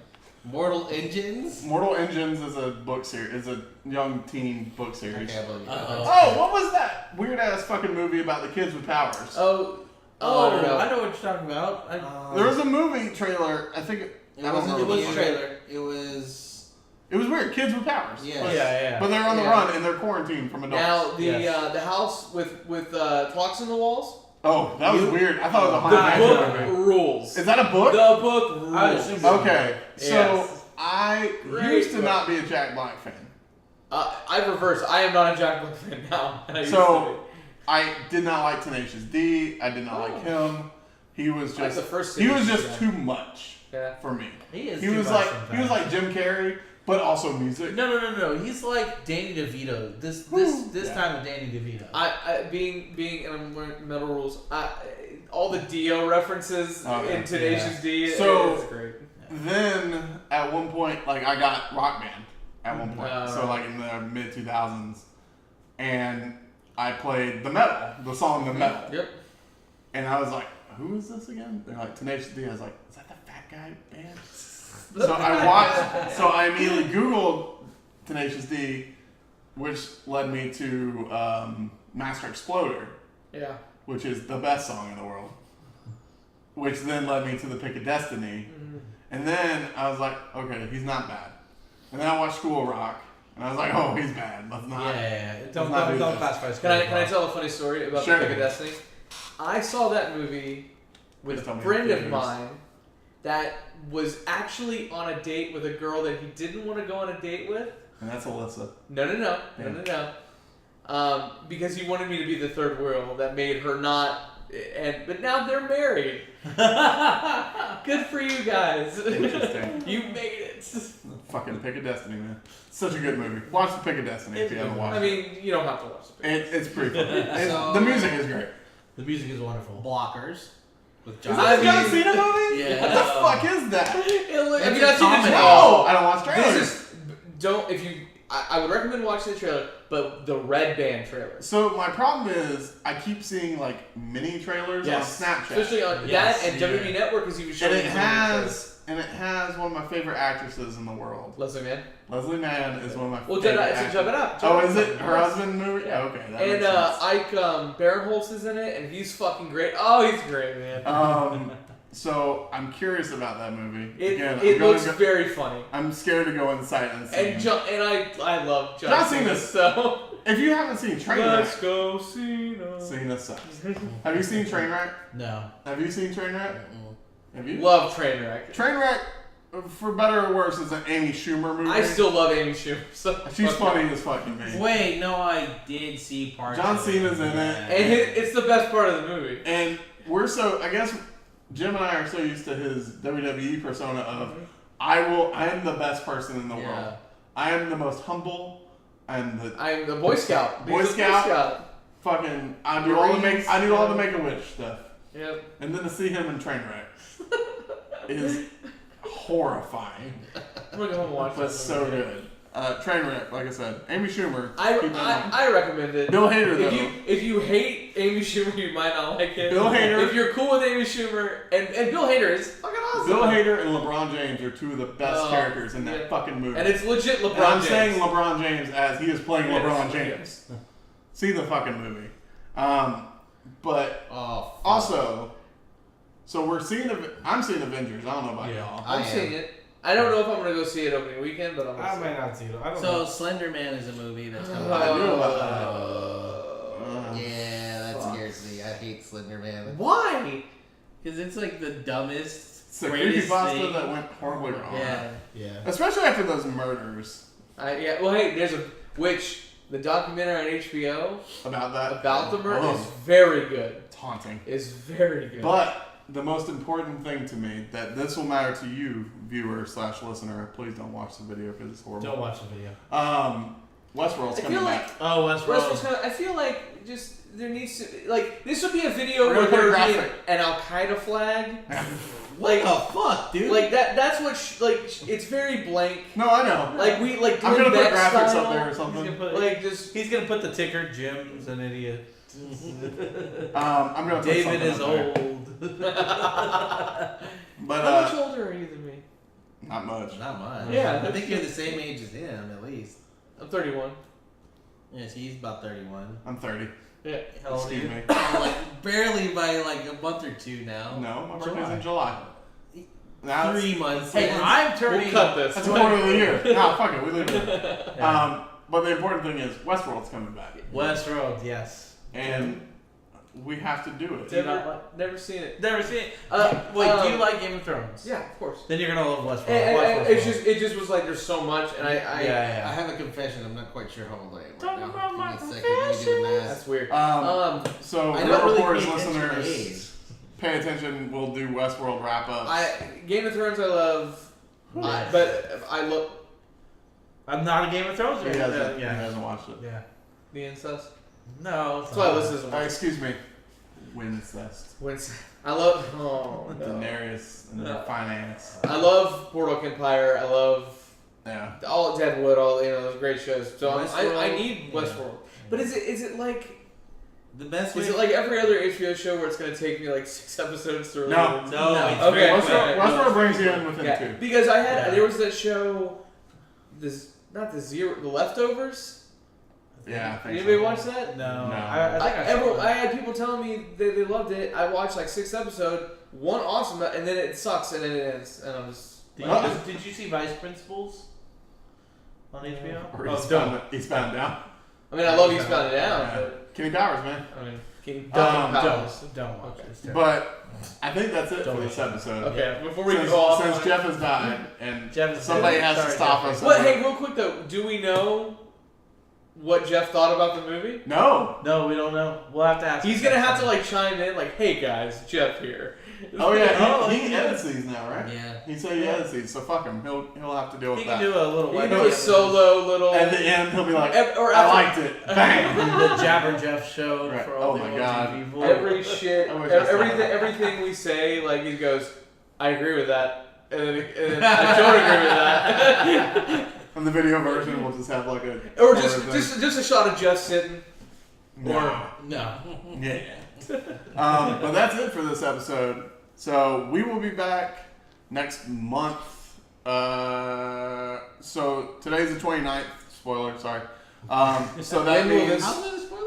Mortal Engines. Mortal Engines is a book series. Is a young teen book series. Okay, I believe you. Oh, what was that weird ass fucking movie about the kids with powers? Oh, I don't know. I know what you're talking about. There was a movie trailer. I think It was remember a trailer. It was. It was weird. Kids with powers. Yeah. Yeah. But they're on the Yeah. run and they're quarantined from adults. now the Yes. the house with clocks in the walls. Oh, that was weird. I thought it was a The haunted book mansion movie. rules. Is that a book? The book rules. I assume Okay, so Yes. I Great used to book. not be a Jack Black fan. I reversed. I am not a Jack Black fan now. And I used to So I did not like Tenacious D. I did not like him. He was be. Like just the first. he was series, just yeah. too much Yeah. for me. He is. He too was much like sometimes. Jim Carrey, but also music. No. He's like Danny DeVito. This Yeah. time of Danny DeVito. I being and I'm wearing metal rules. All the Dio references Okay. in Tenacious D. So- It's great. Then at one point, like I got Rock Band at one point. So like in the mid 2000s, and I played the song The Metal, Yep. and I was like, who is this again? They're like Tenacious D. I was like, is that the fat guy band? So I watched. So I immediately Googled Tenacious D, which led me to Master Exploder, Yeah. which is the best song in the world. Which then led me to the Pick of Destiny, and then I was like, okay, he's not bad. And then I watched School Rock, and I was like, oh, he's bad. Let's not. Yeah. Don't do this. classify. Can I tell a funny story about Sure. the Pick of Destiny? I saw that movie with Please tell a me friend in of theaters. mine that was actually on a date with a girl that he didn't want to go on a date with. And that's Alyssa. No. Yeah. Because he wanted me to be the third wheel that made her not. But now they're married. Good for you guys. Interesting. You made it. Fucking Pick of Destiny, man. Such a good movie. Watch the Pick of Destiny if you haven't watched I mean, you don't have to watch it. It's pretty fun. So- The music is great. The music is wonderful. Blockers. With Is John. that a John mean- Cena movie? Yeah. What the fuck is that? Have you It's not a seen the comedy. trailer? No, I don't watch trailers. This is don't if you. I would recommend watching the trailer, but the Red Band trailer. So my problem is I keep seeing like mini trailers Yes. on Snapchat. Especially on Yes, that and yeah. WWE Network because he was And showing. it some of the has one of my favorite actresses in the world. trailers. Leslie Mann. Leslie Mann is one of my Well, favorite it's a actors. Jump It Up. Oh, Jump is It it Up. her Yes. husband movie? Yeah. Okay, that And makes sense. Ike Barinholtz is in it, and he's fucking great. Oh, he's great, man. So I'm curious about that movie. It I'm looks gonna very funny. I'm scared to go inside and see. And I love John John Cena. Cena's- So If you haven't seen Trainwreck, let's go Cena. Cena sucks. Have you seen Trainwreck? No. Have you seen Trainwreck? Have you? Love Trainwreck. Trainwreck, for better or worse, is an Amy Schumer movie. I still love Amy Schumer. So She's fuck funny as fucking me. Wait, no, I did see parts. John of Cena's in it. And it's the best part of the movie. And I guess Jim and I are so used to his WWE persona of I am the best person in the world. Yeah. I am the most humble. I'm the Boy Scout. Boy He's a Scout. Fucking I do all the Make-A-Wish stuff. Yep. And then to see him in Trainwreck is horrifying. I'm gonna go home and watch But this so movie. good. Trainwreck, like I said. Amy Schumer. I keep that in mind. recommend it. Bill Hader, though. If you hate Amy Schumer, you might not like it. Bill Hader. If you're cool with Amy Schumer, and Bill Hader is fucking awesome. Bill Hader and LeBron James are two of the best Oh, characters in that yeah. fucking movie. And it's legit LeBron And I'm James. saying LeBron James as he is playing Yes. LeBron James. See the fucking movie. But Oh, fuck. also, so I'm seeing Avengers. I don't know about Yeah. y'all. I'm I am. seeing it. I don't know if I'm gonna go see it opening weekend, but I'm gonna I see might it. not see it. I don't So know. Slender Man is a movie that's coming I out. knew about that. Yeah, that Fuck. scares me. I hate Slender Man. Why? Because it's like the dumbest, It's a greatest creepypasta thing. that went horribly wrong. Yeah. Yeah. Especially after those murders Yeah. Well, hey, the documentary on HBO about that. about the murder Oh, is very good. it's haunting. Is very good. But the most important thing to me, that this will matter to you, viewer/listener, please don't watch the video because it's horrible. Don't watch the video. Westworld's I coming feel like back. Oh, Westworld's kinda, I feel like just there needs to like this would be a video We're where gonna put a there would be graphic. an Al Qaeda flag. What the fuck, dude? Like that's what it's very blank. No, I know. Like we like I'm gonna Glenn put Beck graphics style. up there or He's something. gonna put, Like just he's gonna put the ticker. Jim's an idiot. I'm gonna put David something is up there. old. But how much older are you than me? Not much. Not much. Yeah, I think you're the same age as him, at least. I'm 31. Yes, he's about 31. I'm 30. Yeah. How old are Excuse you? me. Like barely by like a month or two now. No, my birthday's in July. Now 3 months. Hey, in. I'm turning. We'll cut this. that's a quarter of the year. No, fuck it. We leave it. Yeah. But the important thing is Westworld's coming back, Westworld, yes. and we have to do it. Do you not like- Never seen it. Never seen it. Do you like Game of Thrones? Yeah, of course. Then you're gonna love Westworld. And Westworld. it just was like there's so much, and I I have a confession. I'm not quite sure how old I am right Talk now. about my Give me a second. Let me do the math. that's weird. So I real don't really reporters, pay attention to listeners, age. pay attention. We'll do Westworld wrap up. Game of Thrones I love, Nice. but I love I'm not a Game of Thrones He fan. hasn't, Yeah. he hasn't watched it. Yeah. the incest. No. That's why I listen to Excuse me. Wincest. I love no. Daenerys and No. finance. I love Boardwalk Empire. I love Yeah. all Deadwood, all those great shows. So I Westworld, need yeah. Westworld. But is it like The best way. is it like every other HBO show where it's gonna take me like 6 episodes to really No. No. No. It's Okay. very Westworld, quick. Westworld brings you in within yeah, 2. because I had Yeah. there was that show, the Leftovers. Yeah. I think Anybody so. watch that? No. No. I think I saw it. I had people telling me they loved it. I watched like 6 episodes, one awesome, and then it sucks, and then it ends, and I'm just. Did you see Vice Principals on HBO? Or Oh, Eastbound and Down. I mean, I love Eastbound and Down, Yeah. Kenny Powers, man. but I mean, King Don't watch Okay. it. It's terrible. But I think that's it Don't for this listen. episode. Okay, before we Since, go off, since on Jeff has died and Jeff is somebody dead. has to Sorry, stop Jeff. us. What? Hey, real quick though, do we know what Jeff thought about the movie? No. No, we don't know. We'll have to ask. He's him gonna next have to time. like chime in, like, "Hey guys, Jeff here." Oh yeah, he yeah. edits these now, right? Yeah. He said he edits these, so fuck him. He'll have to deal with He that. can do a little. He white can do a paper. solo little. At the end, he'll be like, or "I after- liked it." Bang. The Jabber Jeff show Right. for all Oh the my OG God. people. every shit, I wish I saw everything, that. everything we say, like he goes, "I agree with that," and then I don't agree with that. On the video version, we'll just have like a Or horror just, thing. just a shot of Jeff sitting. No. No. Yeah. But that's it for this episode. So we will be back next month. So today's the 29th. Spoiler, sorry. So that When will means How's that a spoiler?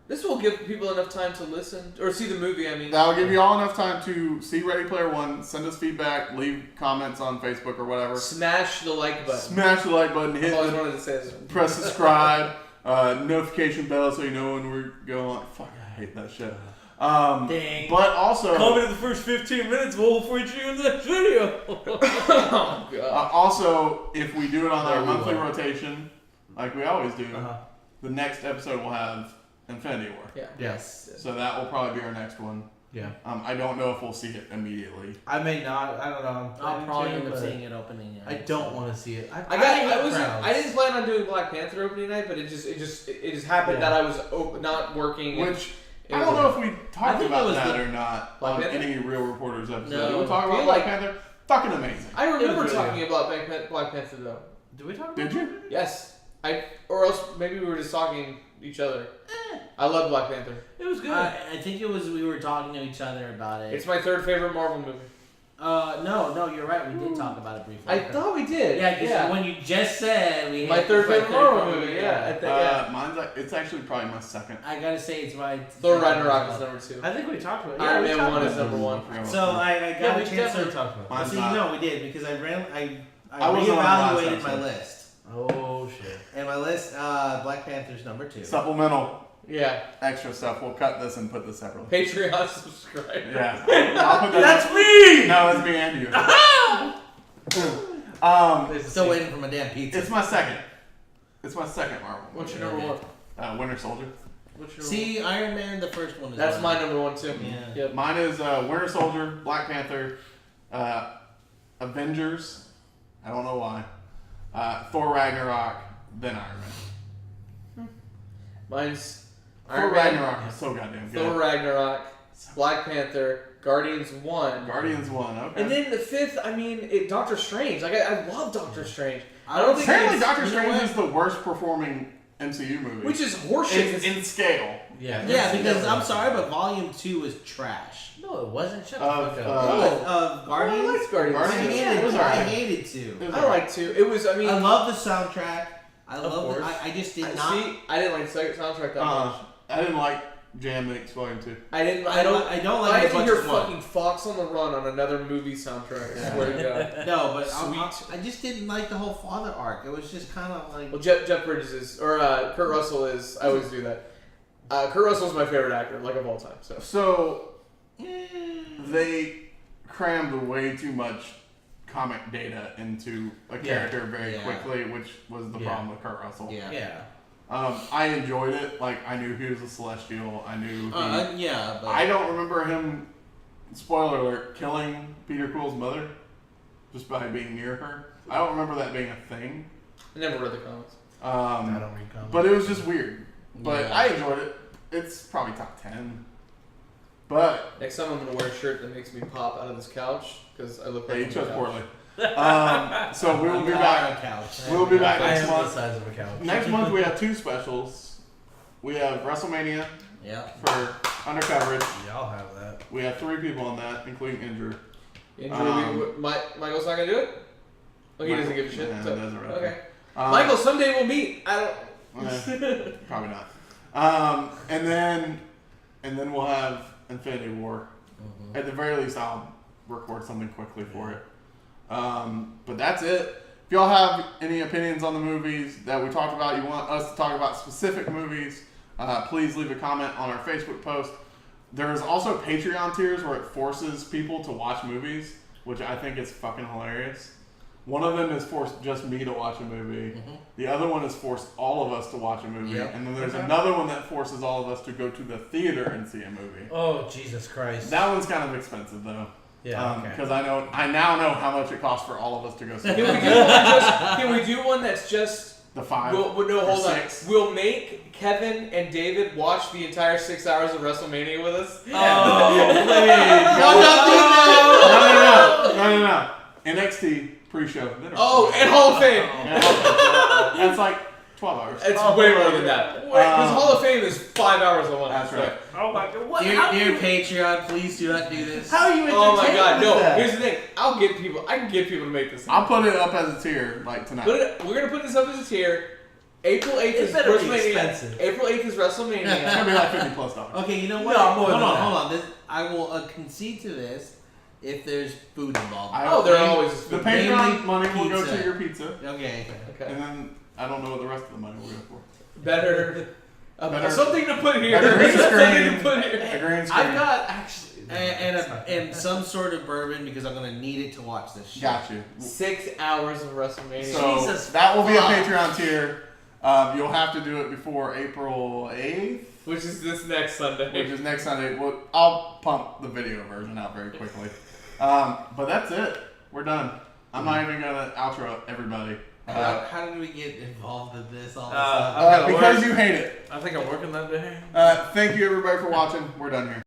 This will give people enough time to listen or see the movie. I mean, that'll give you all enough time to see Ready Player One, send us feedback, leave comments on Facebook or whatever. smash the like button. Smash the like button, hit I've always the, wanted to say this. press subscribe, notification bell so you know when we're going. Fuck, I hate that shit. Dang. But also, Comment in the first 15 minutes. We'll feature you in the next video. Oh god. also, if we do it on our Yeah, we monthly will. rotation, like we always do, Uh-huh. the next episode will have Infinity War. Yeah. Yes. So that will probably be our next one. Yeah. I don't know if we'll see it immediately. I may not. I don't know. I'll probably end up but seeing it opening. I don't want to see it. I didn't plan on doing Black Panther opening night, but it just happened Yeah. that I was not working. and Which it I was- don't know if we I talked think about it was that the- or not Black on Panther? any Real Reporters episode. No. Did we talk I about feel Black like- Panther? Fucking amazing. I remember really talking about Black Panther though. Did we talk about Did you? Yes, or else maybe we were just talking each other. I love Black Panther. It was good. I think it was we were talking to each other about it. It's my third favorite Marvel movie. No, you're right. We did talk about it briefly. I thought we did. Yeah, because when you just said we My had third it's favorite Marvel movie. Yeah, I think, yeah. Mine's it's actually probably my second. I gotta say it's my Thor Ragnarok is number 2. I think we talked about it. Iron we Man talked 1 about is it. number 1. So I got Yeah, a we chance definitely to. talked about Mine's See, not. no, we did because I I wasn't on the last reevaluated my episode. list, it. Oh shit. and my list, Black Panther's number 2. Supplemental Yeah. extra stuff. We'll cut this and put this separately. Patreon subscribe. Yeah. I'll put that. That's me. No, that's me and you. Still waiting for my damn pizza. It's my second. It's my second Marvel. What's your number 1? Winter Soldier. What's your See, Iron Man, the first one is. That's mine. my number 1 too. Yeah. Yep. Mine is Winter Soldier, Black Panther, Avengers. I don't know why. Thor Ragnarok, then Iron Man. Mine's Thor Iron Man, Ragnarok is so goddamn good. Thor Ragnarok, Black Panther, Guardians 1. Guardians 1, okay. And then the 5th, I mean, Doctor Strange. Like I love Doctor Strange. I don't think Apparently it's- Doctor you know Strange what? is the worst performing MCU movie. Which is horseshit. in scale. Yeah. Yeah, because I'm sorry, but Volume 2 is trash. No, it wasn't. Shut the Of, fuck Oh, up. Guardians? I liked Guardians. I Guardians. hated, It was I alright. hated 2. It was I like to. It was. I mean, I love the soundtrack. I Of love. course. I just did not. see, I didn't like the second soundtrack that much. I didn't like Jam Mix Volume 2. I didn't. I don't I like had as to much hear as one. fucking Fox on the Run on another movie soundtrack. I swear to God. No, but Sweet. I just didn't like the whole father arc. It was just kind of like. Well, Jeff Bridges is, or Kurt Russell is. I always do that. Kurt Russell's my favorite actor, like of all time. So They crammed way too much comic data into a character very quickly, which was the problem with Kurt Russell. Yeah. I enjoyed it. Like, I knew he was a Celestial. I knew he... But I don't remember him, spoiler alert, killing Peter Quill's mother just by being near her. I don't remember that being a thing. I never read the comics. I don't read comics. But it was just weird. But I enjoyed it. It's probably top 10. But Next time I'm gonna wear a shirt that makes me pop out of this couch because I look like you I'm chose couch. poorly. So we will be You are back. a couch. We'll be back I next am the month. size of a couch. Next month we have 2 specials. We have WrestleMania Yeah. for under coverage. Y'all have that. We have 3 people on that, including Andrew. Michael's not gonna do it. Oh, he doesn't give a shit. Yeah, So- doesn't really okay. care. Michael, someday we'll meet. I Probably not. And then we'll have Infinity War. At the very least, I'll record something quickly for it. But that's it. If y'all have any opinions on the movies that we talked about, you want us to talk about specific movies, please leave a comment on our Facebook post. There's also Patreon tiers where it forces people to watch movies, which I think is fucking hilarious. One of them is forced just me to watch a movie. The other one is forced all of us to watch a movie. Yep. And then there's another one that forces all of us to go to the theater and see a movie. Oh, Jesus Christ. That one's kind of expensive though. Yeah, okay. Because I now know how much it costs for all of us to go see Can we it. do one just? Can we do one that's just? The 5 No, or hold on. 6. We'll make Kevin and David watch the entire 6 hours of WrestleMania with us. No. NXT pre-show dinner. Oh, and Hall of Fame. That's like 12 hours. It's way more than that. Because Hall of Fame is 5 hours alone. That's right. Oh my God. What? Dear Patreon, please do not do this. How are you Oh my entertained God! with No. that? Here's the thing. I can get people to make this. I'll put it up as a tier like tonight. We're gonna put this up as a tier. April 8th is better be WrestleMania. expensive. April 8th is It's gonna WrestleMania. be like $50+. Okay, you know what? No, more than that. Hold on. I will concede to this if there's food involved. Oh, there always is The food. Patreon Mainly money will go pizza. to your pizza, Okay. Okay. and then I don't know what the rest of the money will go for. Better. Better- Something to put here. better green Something screen. to put here. A green screen. I've got actually And some sort of bourbon because I'm gonna need it to watch this shit. Got you. 6 hours of WrestleMania. So Jesus that will be a fuck. Patreon tier. You'll have to do it before April 8th, which is this next Sunday. which is next Sunday. I'll pump the video version out very quickly. But that's it. We're done. I'm not even gonna outro everybody. How did we get involved in this all of a Uh, sudden? Because you hate it. I think I'm working that day. Thank you everybody for watching. We're done here.